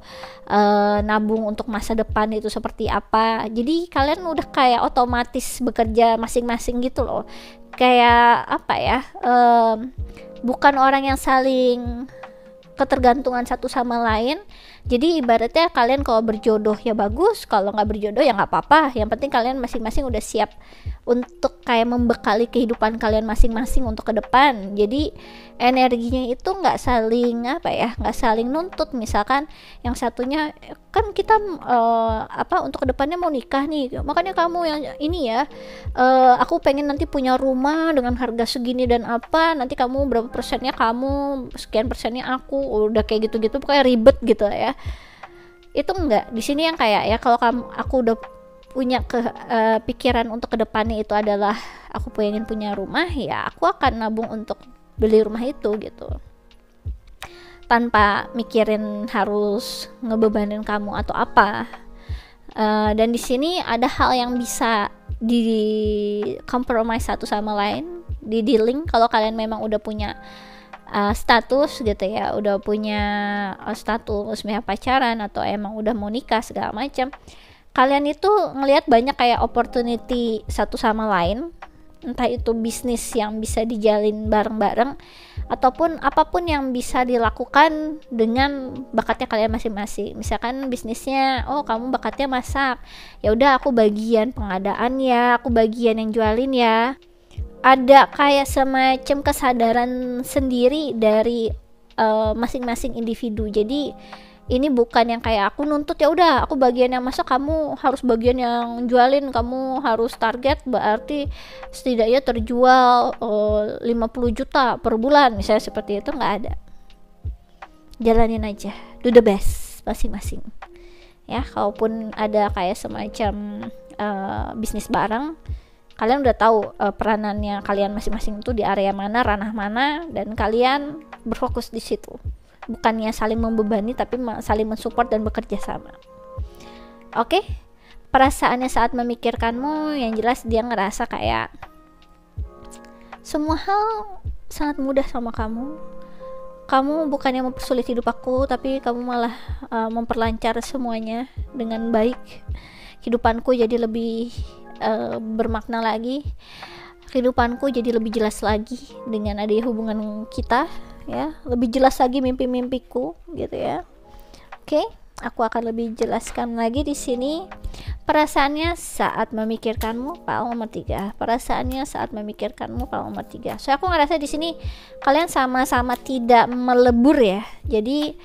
nabung untuk masa depan itu seperti apa. Jadi kalian udah kayak otomatis bekerja masing-masing gitu loh, kayak apa ya, bukan orang yang saling ketergantungan satu sama lain. Jadi ibaratnya kalian kalau berjodoh ya bagus, kalau nggak berjodoh ya nggak apa-apa, yang penting kalian masing-masing udah siap untuk kayak membekali kehidupan kalian masing-masing untuk ke depan. Jadi energinya itu nggak saling apa ya, nggak saling nuntut. Misalkan yang satunya kan kita untuk kedepannya mau nikah nih, makanya kamu yang ini ya, aku pengen nanti punya rumah dengan harga segini dan apa, nanti kamu berapa persennya kamu, sekian persennya aku, udah kayak gitu-gitu pokoknya ribet gitu ya. Itu enggak, di sini yang kayak ya, kalau aku udah punya pikiran untuk kedepannya itu adalah aku pengen punya rumah, ya aku akan nabung untuk beli rumah itu gitu, tanpa mikirin harus ngebebanin kamu atau apa. Dan di sini ada hal yang bisa di compromise satu sama lain, di dealing. Kalau kalian memang udah punya status gitu ya, udah punya status misalnya pacaran atau emang udah mau nikah segala macam, kalian itu ngelihat banyak kayak opportunity satu sama lain, entah itu bisnis yang bisa dijalin bareng-bareng ataupun apapun yang bisa dilakukan dengan bakatnya kalian masing-masing. Misalkan bisnisnya, oh kamu bakatnya masak, ya udah aku bagian pengadaan ya, aku bagian yang jualin ya. Ada kayak semacam kesadaran sendiri dari masing-masing individu. Jadi Ini bukan yang kayak aku nuntut ya udah aku bagian yang masak, kamu harus bagian yang jualin, kamu harus target berarti setidaknya terjual 50 juta per bulan misalnya, seperti itu nggak ada. Jalanin aja, do the best masing-masing ya. Kalaupun ada kayak semacam bisnis bareng, kalian udah tahu peranannya kalian masing-masing itu di area mana, ranah mana, dan kalian berfokus di situ. Bukannya saling membebani, tapi saling mensupport dan bekerja sama. Oke? Perasaannya saat memikirkanmu, yang jelas dia ngerasa kayak semua hal sangat mudah sama kamu. Kamu bukannya mempersulit hidup aku, tapi kamu malah memperlancar semuanya dengan baik. Kehidupanku jadi lebih bermakna lagi. Kehidupanku jadi lebih jelas lagi dengan adanya hubungan kita, ya, lebih jelas lagi mimpi-mimpiku gitu ya. Oke, aku akan lebih jelaskan lagi di sini. Perasaannya saat memikirkanmu, file nomor 3. Perasaannya saat memikirkanmu, file nomor 3. So aku ngerasa di sini kalian sama-sama tidak melebur ya. Jadi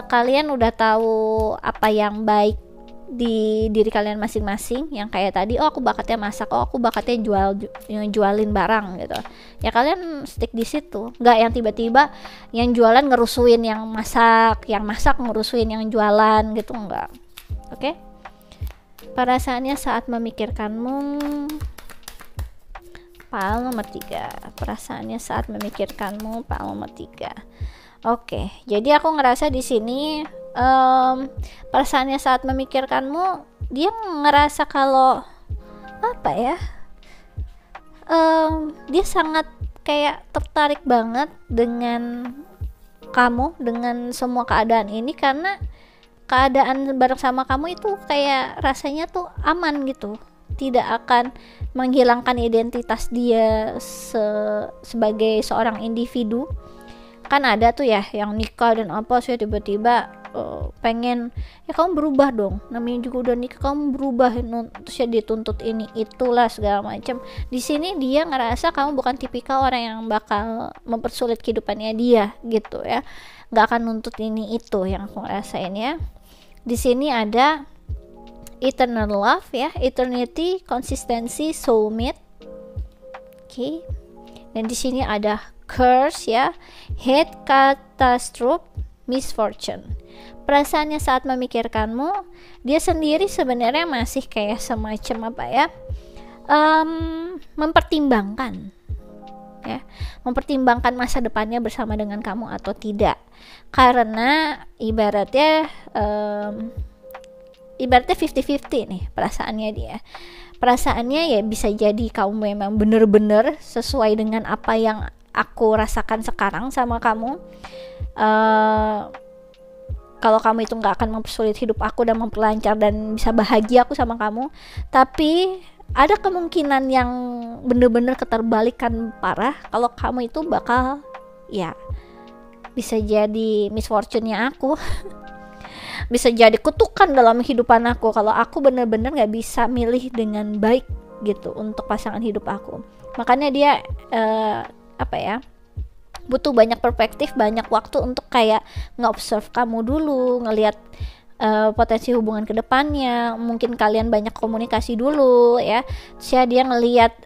kalian udah tahu apa yang baik di diri kalian masing-masing, yang kayak tadi, oh aku bakatnya masak, oh aku bakatnya jualin barang gitu ya. Kalian stick di situ, nggak yang tiba-tiba yang jualan ngerusuin yang masak ngerusuin yang jualan gitu, enggak. Oke? Perasaannya saat memikirkanmu, file nomor 3. Perasaannya saat memikirkanmu, file nomor 3. Oke, jadi aku ngerasa di sini perasaannya saat memikirkanmu, dia ngerasa kalau apa ya, dia sangat kayak tertarik banget dengan kamu, dengan semua keadaan ini, karena keadaan bareng sama kamu itu kayak rasanya tuh aman gitu, tidak akan menghilangkan identitas dia sebagai seorang individu. Kan ada tuh ya yang nikah dan apa sih tiba-tiba pengen ya kamu berubah dong, namanya juga udah nikah kamu berubah, terus ya dituntut ini itulah segala macam. Di sini dia ngerasa kamu bukan tipikal orang yang bakal mempersulit kehidupannya dia gitu ya, nggak akan nuntut ini itu yang aku rasain ya. Di sini ada eternal love ya, eternity, consistency, soulmate. Oke. Dan di sini ada curse ya, hate, catastrophe, misfortune. Perasaannya saat memikirkanmu, dia sendiri sebenarnya masih kayak semacam apa ya, mempertimbangkan ya, mempertimbangkan masa depannya bersama dengan kamu atau tidak, karena ibaratnya 50-50 nih perasaannya dia. Perasaannya ya bisa jadi kamu memang bener-bener sesuai dengan apa yang aku rasakan sekarang sama kamu. Kalau kamu itu nggak akan mempersulit hidup aku dan memperlancar dan bisa bahagia aku sama kamu. Tapi ada kemungkinan yang bener-bener keterbalikan parah, kalau kamu itu bakal ya bisa jadi misfortune-nya aku. Bisa jadi kutukan dalam kehidupan aku kalau aku bener-bener nggak bisa milih dengan baik gitu untuk pasangan hidup aku. Makanya dia apa ya, butuh banyak perspektif, banyak waktu untuk kayak nge-observe kamu dulu, ngelihat potensi hubungan kedepannya. Mungkin kalian banyak komunikasi dulu ya, terus ya dia ngelihat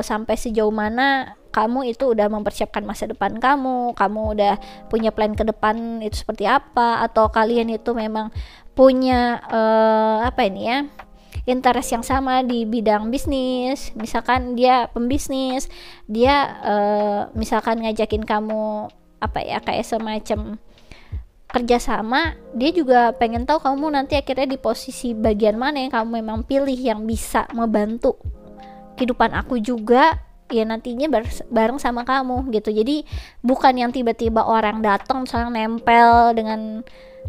sampai sejauh mana kamu itu udah mempersiapkan masa depan kamu udah punya plan ke depan itu seperti apa, atau kalian itu memang punya apa ini ya, interest yang sama di bidang bisnis. Misalkan dia pembisnis, dia misalkan ngajakin kamu apa ya, kayak semacam kerjasama, dia juga pengen tahu kamu nanti akhirnya di posisi bagian mana yang kamu memang pilih yang bisa membantu kehidupan aku juga ya nantinya bareng sama kamu gitu. Jadi bukan yang tiba-tiba orang datang misalnya nempel dengan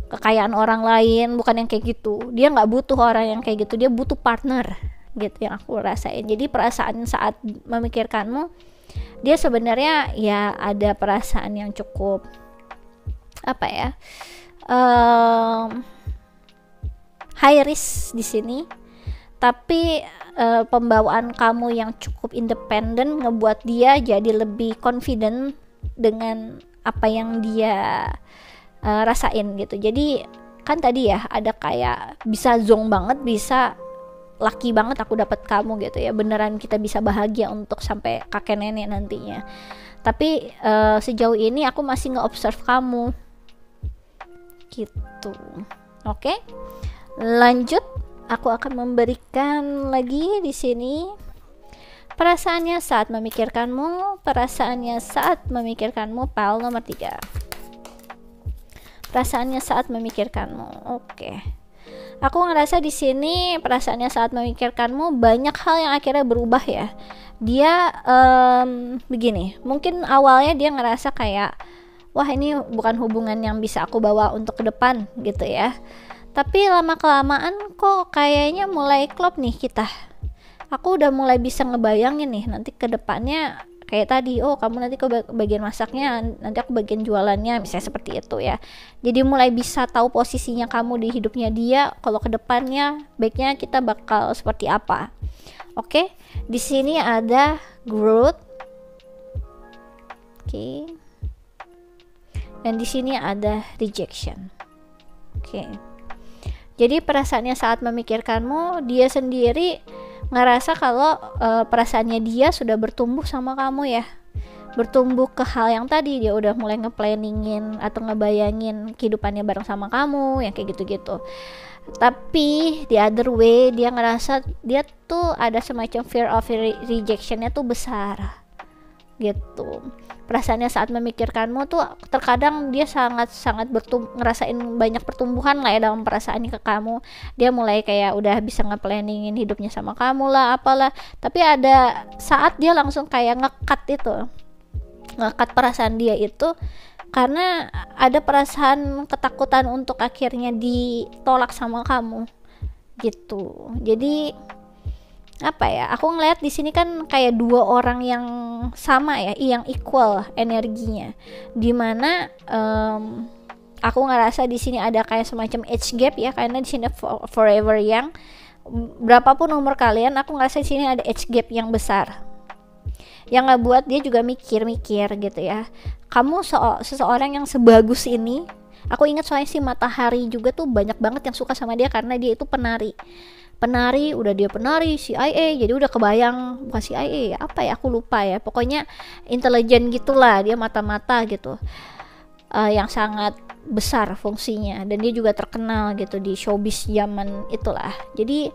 kekayaan orang lain, bukan yang kayak gitu. Dia nggak butuh orang yang kayak gitu, dia butuh partner gitu yang aku rasain. Jadi perasaan saat memikirkanmu, dia sebenarnya ya ada perasaan yang cukup apa ya, high risk di sini. Tapi pembawaan kamu yang cukup independen ngebuat dia jadi lebih confident dengan apa yang dia rasain gitu. Jadi kan tadi ya ada kayak bisa zonk banget, bisa lucky banget aku dapat kamu gitu ya, beneran kita bisa bahagia untuk sampai kakek nenek nantinya. Tapi sejauh ini aku masih nge-observe kamu gitu. Oke, lanjut. Aku akan memberikan lagi di sini perasaannya saat memikirkanmu. Perasaannya saat memikirkanmu, pile nomor 3. Perasaannya saat memikirkanmu. Oke. Aku ngerasa di sini perasaannya saat memikirkanmu banyak hal yang akhirnya berubah ya. Dia begini, mungkin awalnya dia ngerasa kayak, wah ini bukan hubungan yang bisa aku bawa untuk ke depan gitu ya. Tapi lama kelamaan kok kayaknya mulai klop nih kita. Aku udah mulai bisa ngebayangin nih nanti ke depannya kayak tadi, oh kamu nanti ke bagian masaknya, nanti aku bagian jualannya, misalnya seperti itu ya. Jadi mulai bisa tahu posisinya kamu di hidupnya dia, kalau ke depannya baiknya kita bakal seperti apa. Oke, di sini ada growth. Oke. Dan di sini ada rejection. Oke. Jadi perasaannya saat memikirkanmu, dia sendiri ngerasa kalau perasaannya dia sudah bertumbuh sama kamu ya, bertumbuh ke hal yang tadi dia udah mulai nge-planningin atau ngebayangin kehidupannya bareng sama kamu yang kayak gitu-gitu. Tapi the other way dia ngerasa dia tuh ada semacam fear of rejectionnya tuh besar gitu. Perasaannya saat memikirkanmu tuh terkadang dia sangat ngerasain banyak pertumbuhan lah ya dalam perasaannya ke kamu. Dia mulai kayak udah bisa nge-planningin hidupnya sama kamu lah apalah, tapi ada saat dia langsung kayak ngekat perasaan dia itu karena ada perasaan ketakutan untuk akhirnya ditolak sama kamu gitu. Jadi apa ya, aku ngeliat di sini kan kayak dua orang yang sama ya, yang equal energinya, dimana aku ngerasa di sini ada kayak semacam age gap ya, karena di sini forever young. Berapapun umur kalian, aku ngerasa di sini ada age gap yang besar, yang nggak buat dia juga mikir-mikir gitu ya. Kamu seseorang yang sebagus ini, aku ingat soalnya si Matahari juga tuh banyak banget yang suka sama dia karena dia itu penari, udah dia penari CIA, jadi udah kebayang, bukan CIA ya, apa ya aku lupa ya, pokoknya intelijen gitulah, dia mata-mata gitu, yang sangat besar fungsinya, dan dia juga terkenal gitu di showbiz zaman itulah. Jadi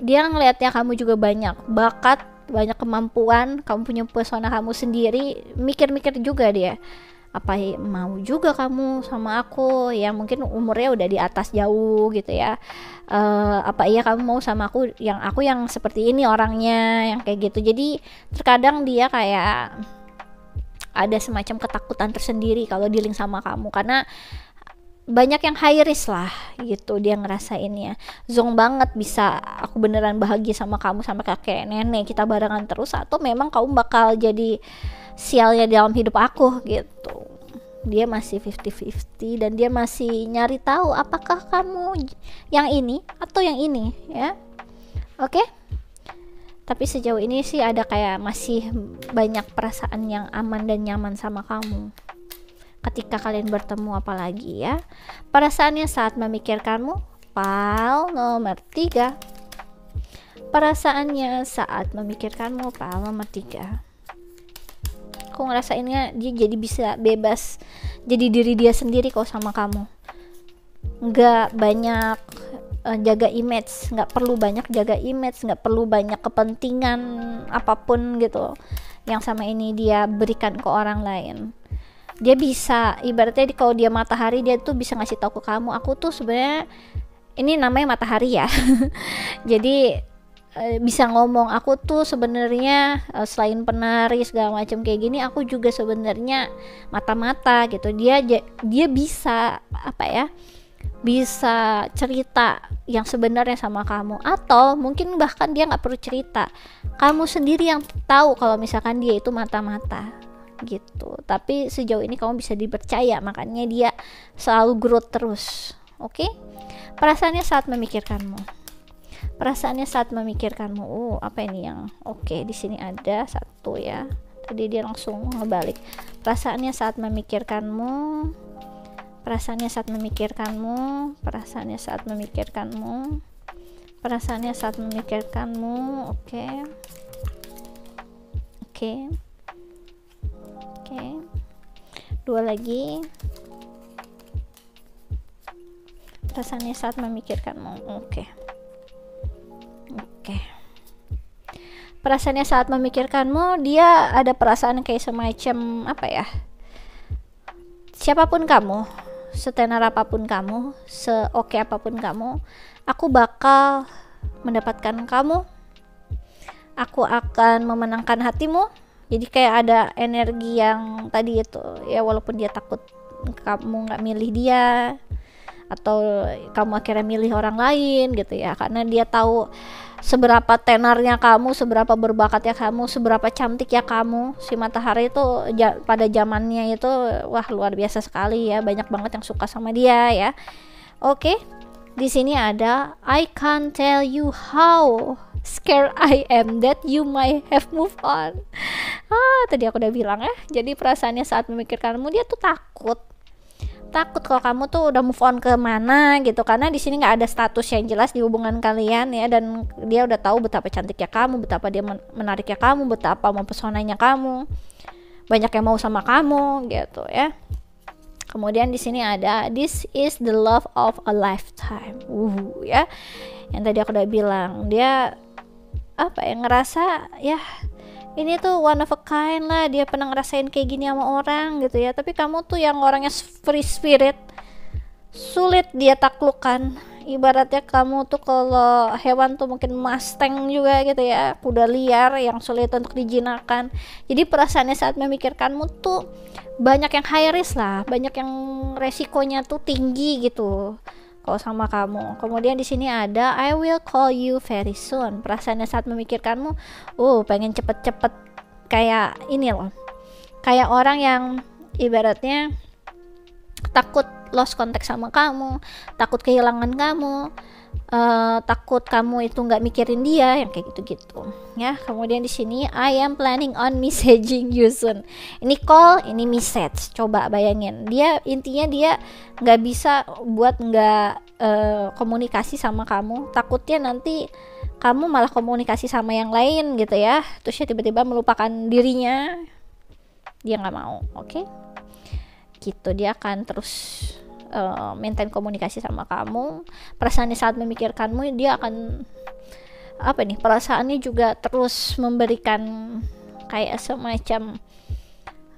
dia ngelihatnya kamu juga banyak bakat, banyak kemampuan, kamu punya pesona kamu sendiri, mikir-mikir juga dia, apa mau juga kamu sama aku yang mungkin umurnya udah di atas jauh gitu ya, apa iya kamu mau sama aku yang seperti ini orangnya, yang kayak gitu. Jadi terkadang dia kayak ada semacam ketakutan tersendiri kalau dealing sama kamu, karena banyak yang high risk lah gitu dia ngerasainnya. Zong banget, bisa aku beneran bahagia sama kamu sampai kakek nenek kita barengan terus, atau memang kamu bakal jadi sialnya dalam hidup aku gitu. Dia masih 50-50 dan dia masih nyari tahu apakah kamu yang ini atau yang ini ya. Oke? Tapi sejauh ini sih ada kayak masih banyak perasaan yang aman dan nyaman sama kamu ketika kalian bertemu, apalagi ya. Perasaannya saat memikirkanmu, pile nomor 3. Perasaannya saat memikirkanmu, pile nomor 3. Aku ngerasainnya dia jadi bisa bebas jadi diri dia sendiri kok sama kamu, nggak banyak jaga image, nggak perlu banyak jaga image, nggak perlu banyak kepentingan apapun gitu yang sama ini dia berikan ke orang lain. Dia bisa, ibaratnya kalau dia matahari, dia tuh bisa ngasih tahu ke kamu, aku tuh sebenarnya ini namanya matahari ya jadi bisa ngomong, aku tuh sebenarnya selain penari segala macam kayak gini, aku juga sebenarnya mata-mata gitu. Dia bisa apa ya, bisa cerita yang sebenarnya sama kamu, atau mungkin bahkan dia nggak perlu cerita, kamu sendiri yang tahu kalau misalkan dia itu mata-mata gitu. Tapi sejauh ini kamu bisa dipercaya, makanya dia selalu growth terus. Oke? Perasaannya saat memikirkanmu. Perasaannya saat memikirkanmu. Apa ini yang oke? Di sini ada satu ya. Tadi dia langsung ngebalik. Perasaannya saat memikirkanmu, perasaannya saat memikirkanmu, perasaannya saat memikirkanmu, perasaannya saat memikirkanmu. Oke. Dua lagi. Perasaannya saat memikirkanmu. Oke. Perasaannya saat memikirkanmu, dia ada perasaan kayak semacam apa ya? Siapapun kamu, setenar apapun kamu, seoke apapun kamu, aku bakal mendapatkan kamu. Aku akan memenangkan hatimu. Jadi kayak ada energi yang tadi itu ya, walaupun dia takut kamu nggak milih dia, atau kamu akhirnya milih orang lain gitu ya, karena dia tahu seberapa tenarnya kamu, seberapa berbakatnya kamu, seberapa cantik ya kamu. Si Matahari itu pada zamannya itu wah luar biasa sekali ya, banyak banget yang suka sama dia ya. Oke. Di sini ada I can't tell you how scared I am that you might have moved on. Tadi aku udah bilang ya. Jadi perasaannya saat memikirkanmu, dia tuh takut kalau kamu tuh udah move on ke mana gitu, karena di sini nggak ada status yang jelas di hubungan kalian ya, dan dia udah tahu betapa cantiknya kamu, betapa dia menariknya kamu, betapa mempesonanya kamu, banyak yang mau sama kamu gitu ya. Kemudian di sini ada this is the love of a lifetime. Ya. Yang tadi aku udah bilang, dia apa ya, ngerasa ya ini tuh one of a kind lah, dia pernah ngerasain kayak gini sama orang gitu ya. Tapi kamu tuh yang orangnya free spirit, sulit dia taklukkan. Ibaratnya kamu tuh kalau hewan tuh mungkin Mustang juga gitu ya, kuda liar yang sulit untuk dijinakkan. Jadi perasaannya saat memikirkanmu tuh banyak yang high risk lah, banyak yang resikonya tuh tinggi gitu kalau sama kamu. Kemudian di sini ada I will call you very soon. Perasaannya saat memikirkanmu, pengen cepet-cepet kayak ini loh, kayak orang yang ibaratnya takut lost contact sama kamu, takut kehilangan kamu, takut kamu itu nggak mikirin dia, yang kayak gitu-gitu ya. Kemudian di sini I am planning on messaging you soon. Ini call, ini message. Coba bayangin, dia intinya dia nggak bisa buat nggak komunikasi sama kamu. Takutnya nanti kamu malah komunikasi sama yang lain gitu ya, terus ya tiba-tiba melupakan dirinya. Dia nggak mau. Oke. Gitu, dia akan terus maintain komunikasi sama kamu. Perasaannya saat memikirkanmu, dia akan apa nih, perasaannya juga terus memberikan kayak semacam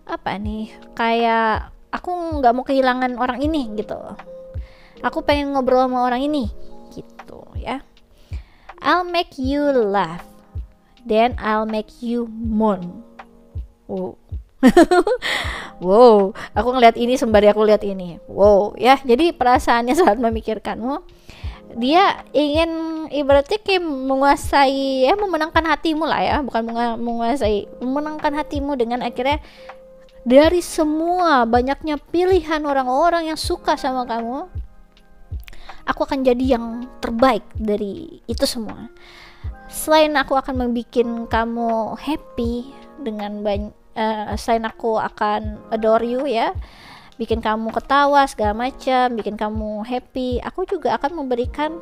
apa nih, kayak aku nggak mau kehilangan orang ini gitu, aku pengen ngobrol sama orang ini gitu ya. I'll make you laugh, then I'll make you mourn. Wow, aku ngeliat ini sembari aku lihat ini. Wow, ya. Jadi perasaannya saat memikirkanmu, dia ingin ibaratnya kayak menguasai ya, memenangkan hatimu lah ya, bukan menguasai, memenangkan hatimu dengan akhirnya dari semua banyaknya pilihan orang-orang yang suka sama kamu, aku akan jadi yang terbaik dari itu semua. Selain aku akan membuat kamu happy dengan selain aku akan adore you ya, bikin kamu ketawa segala macam, bikin kamu happy, aku juga akan memberikan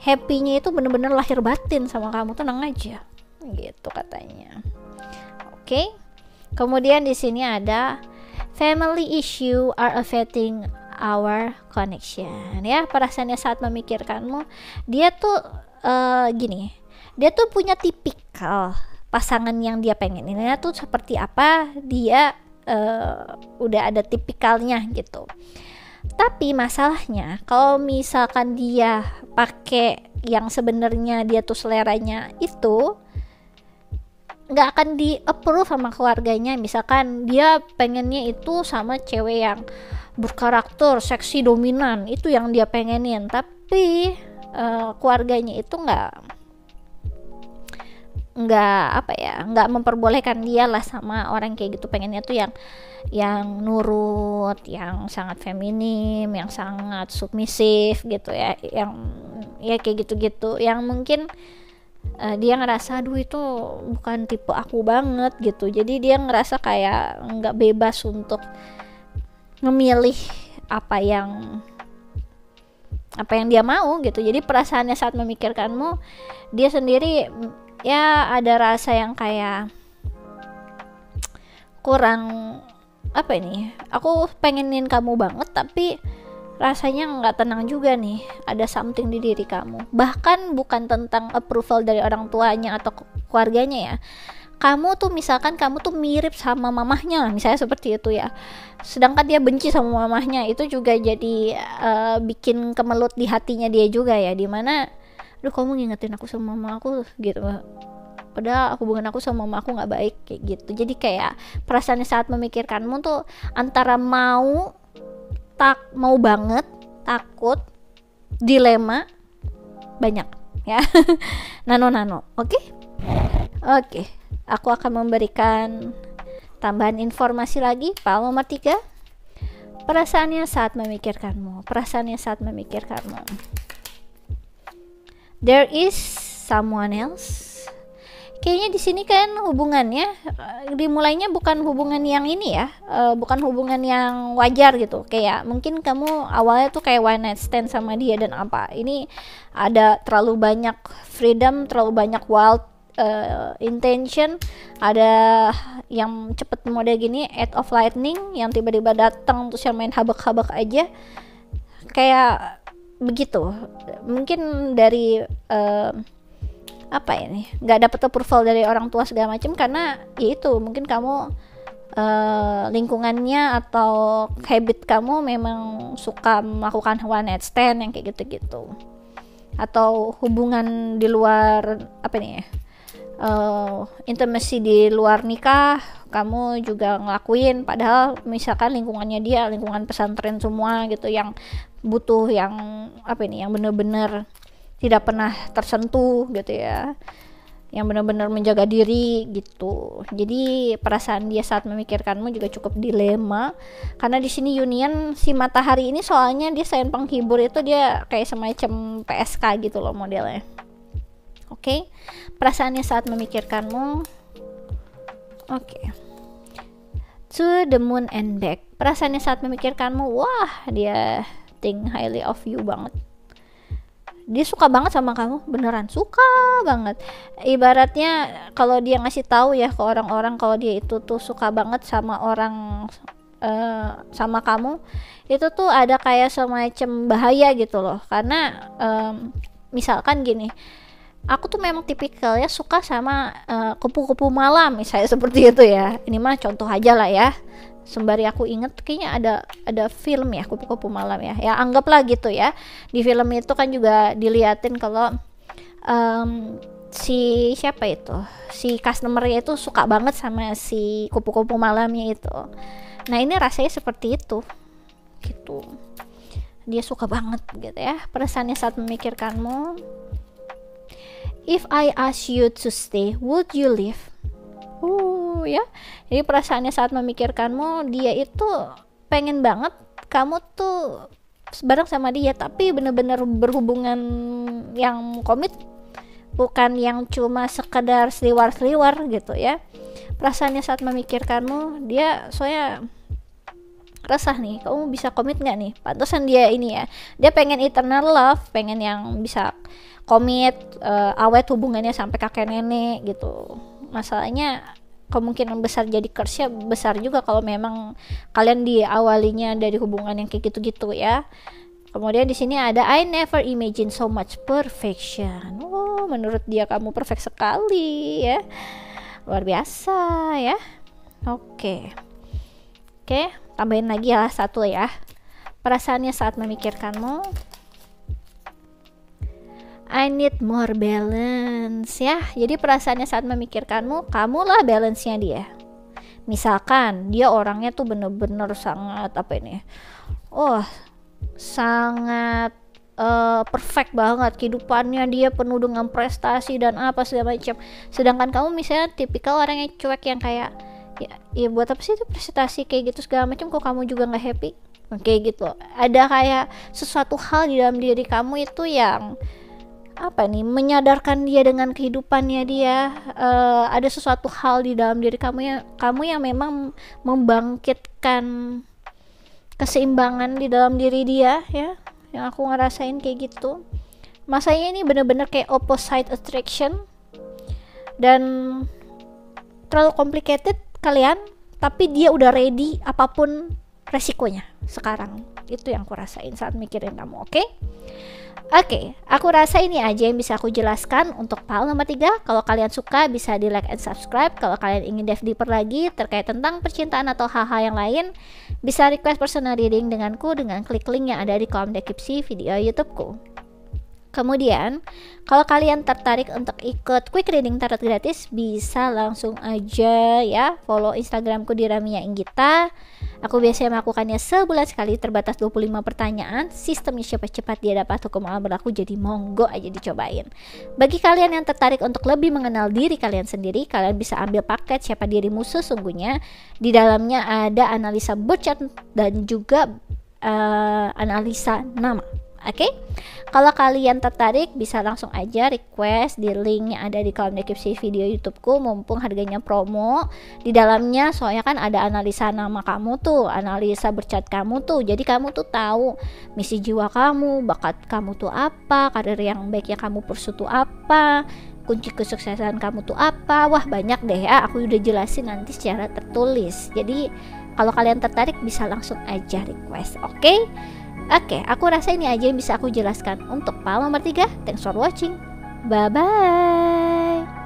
happy-nya itu bener-bener lahir batin sama kamu, tenang aja gitu katanya. Oke. Kemudian di sini ada family issue are affecting our connection ya. Perasaannya saat memikirkanmu, dia tuh gini, dia tuh punya tipikal pasangan yang dia pengen ini tuh seperti apa, dia udah ada tipikalnya gitu. Tapi masalahnya kalau misalkan dia pakai yang sebenarnya dia tuh seleranya itu, nggak akan di approve sama keluarganya. Misalkan dia pengennya itu sama cewek yang berkarakter seksi dominan, itu yang dia pengenin, tapi keluarganya itu nggak memperbolehkan dia lah sama orang kayak gitu. Pengennya tuh yang nurut, yang sangat feminim, yang sangat submisif gitu ya, yang ya kayak gitu-gitu, yang mungkin dia ngerasa aduh itu bukan tipe aku banget gitu, jadi dia ngerasa kayak nggak bebas untuk memilih apa yang dia mau gitu. Jadi perasaannya saat memikirkanmu, dia sendiri ya ada rasa yang kayak kurang, apa ini, aku pengenin kamu banget tapi rasanya nggak tenang juga nih, ada something di diri kamu. Bahkan bukan tentang approval dari orang tuanya atau keluarganya ya, kamu tuh misalkan kamu tuh mirip sama mamahnya misalnya seperti itu ya, sedangkan dia benci sama mamahnya, itu juga jadi bikin kemelut di hatinya dia juga ya, dimana aduh kamu ngingetin aku sama mama aku gitu, padahal hubungan aku sama mama aku nggak baik kayak gitu. Jadi kayak perasaannya saat memikirkanmu tuh antara mau banget, takut, dilema, banyak ya. Nano oke. Aku akan memberikan tambahan informasi lagi. File nomor 3, perasaannya saat memikirkanmu. There is someone else. Kayaknya di sini kan hubungannya dimulainya bukan hubungan yang ini ya, bukan hubungan yang wajar gitu. Kayak mungkin kamu awalnya tuh kayak one night stand sama dia dan apa. Ini ada terlalu banyak freedom, terlalu banyak wild intention, ada yang cepet model gini, Eight of Lightning yang tiba-tiba datang terus yang main habak-habak aja kayak begitu. Mungkin dari apa ini, nggak dapet approval dari orang tua segala macam, karena ya itu mungkin kamu lingkungannya atau habit kamu memang suka melakukan one night stand yang kayak gitu-gitu, atau hubungan di luar apa nih ya, intimacy di luar nikah kamu juga ngelakuin, padahal misalkan lingkungannya dia lingkungan pesantren semua gitu, yang butuh yang apa ini, yang bener-bener tidak pernah tersentuh gitu ya, yang benar-benar menjaga diri gitu. Jadi perasaan dia saat memikirkanmu juga cukup dilema, karena di sini union si matahari ini soalnya dia selain penghibur itu dia kayak semacam PSK gitu loh modelnya. Oke. Perasaannya saat memikirkanmu. Oke. To the moon and back. Perasaannya saat memikirkanmu, wah dia think highly of you banget. Dia suka banget sama kamu, beneran suka banget. Ibaratnya kalau dia ngasih tahu ya ke orang-orang kalau dia itu tuh suka banget sama orang, sama kamu, itu tuh ada kayak semacam bahaya gitu loh. Karena misalkan gini, aku tuh memang tipikalnya suka sama kupu-kupu malam misalnya seperti itu ya. Ini mah contoh aja lah ya, sembari aku inget kayaknya ada film ya kupu-kupu malam ya, anggaplah gitu ya. Di film itu kan juga diliatin kalau si siapa itu, si customernya itu suka banget sama si kupu-kupu malamnya itu. Nah ini rasanya seperti itu gitu, dia suka banget gitu ya. Perasaannya saat memikirkanmu. If I ask you to stay, would you leave? Ya. Jadi perasaannya saat memikirkanmu, dia itu pengen banget kamu tuh bareng sama dia, tapi bener-bener berhubungan yang komit, bukan yang cuma sekedar seliwar-seliwar gitu ya. Perasaannya saat memikirkanmu, dia soalnya resah nih, kamu bisa komit gak nih? Pantesan dia ini ya, dia pengen eternal love, pengen yang bisa komit, awet hubungannya sampai kakek nenek gitu. Masalahnya kemungkinan besar jadi curse-nya besar juga kalau memang kalian diawalinya dari hubungan yang kayak gitu-gitu ya. Kemudian di sini ada I never imagine so much perfection. Oh, menurut dia kamu perfect sekali ya. Luar biasa ya. Oke, tambahin lagi ya satu ya. Perasaannya saat memikirkanmu. I need more balance ya. Jadi perasaannya saat memikirkanmu, kamulah balance-nya dia. Misalkan dia orangnya tuh bener-bener sangat apa ini, sangat perfect banget kehidupannya, dia penuh dengan prestasi dan apa segala macam. Sedangkan kamu misalnya tipikal orang yang cuek, yang kayak ya buat apa sih itu prestasi kayak gitu segala macam, kok kamu juga nggak happy kayak gitu. Ada kayak sesuatu hal di dalam diri kamu itu yang apa nih, menyadarkan dia dengan kehidupannya dia. Ada sesuatu hal di dalam diri kamu yang memang membangkitkan keseimbangan di dalam diri dia ya, yang aku ngerasain kayak gitu. Masanya ini bener-bener kayak opposite attraction dan terlalu complicated kalian, tapi dia udah ready apapun resikonya sekarang. Itu yang aku rasain saat mikirin kamu. Oke, aku rasa ini aja yang bisa aku jelaskan untuk PAL nomor 3. Kalau kalian suka bisa di like and subscribe. Kalau kalian ingin dive deeper lagi terkait tentang percintaan atau hal-hal yang lain, bisa request personal reading denganku dengan klik link yang ada di kolom deskripsi video YouTubeku. Kemudian, kalau kalian tertarik untuk ikut quick reading tarot gratis, bisa langsung aja ya follow Instagramku di Ramia Inggita. Aku biasanya melakukannya sebulan sekali, terbatas 25 pertanyaan. Sistemnya cepat-cepat, dia dapat hukum alam berlaku, jadi monggo aja dicobain. Bagi kalian yang tertarik untuk lebih mengenal diri kalian sendiri, kalian bisa ambil paket Siapa Dirimu Sesungguhnya. Di dalamnya ada analisa birth chart dan juga analisa nama. Kalau kalian tertarik bisa langsung aja request di link yang ada di kolom deskripsi video YouTubeku, mumpung harganya promo. Di dalamnya soalnya kan ada analisa nama kamu tuh, analisa bercat kamu tuh, jadi kamu tuh tahu misi jiwa kamu, bakat kamu tuh apa, karir yang baik yang kamu persu tuh apa, kunci kesuksesan kamu tuh apa. Wah banyak deh ya, aku udah jelasin nanti secara tertulis. Jadi kalau kalian tertarik bisa langsung aja request. Oke, aku rasa ini aja yang bisa aku jelaskan untuk PAL nomor 3. Thanks for watching. Bye-bye.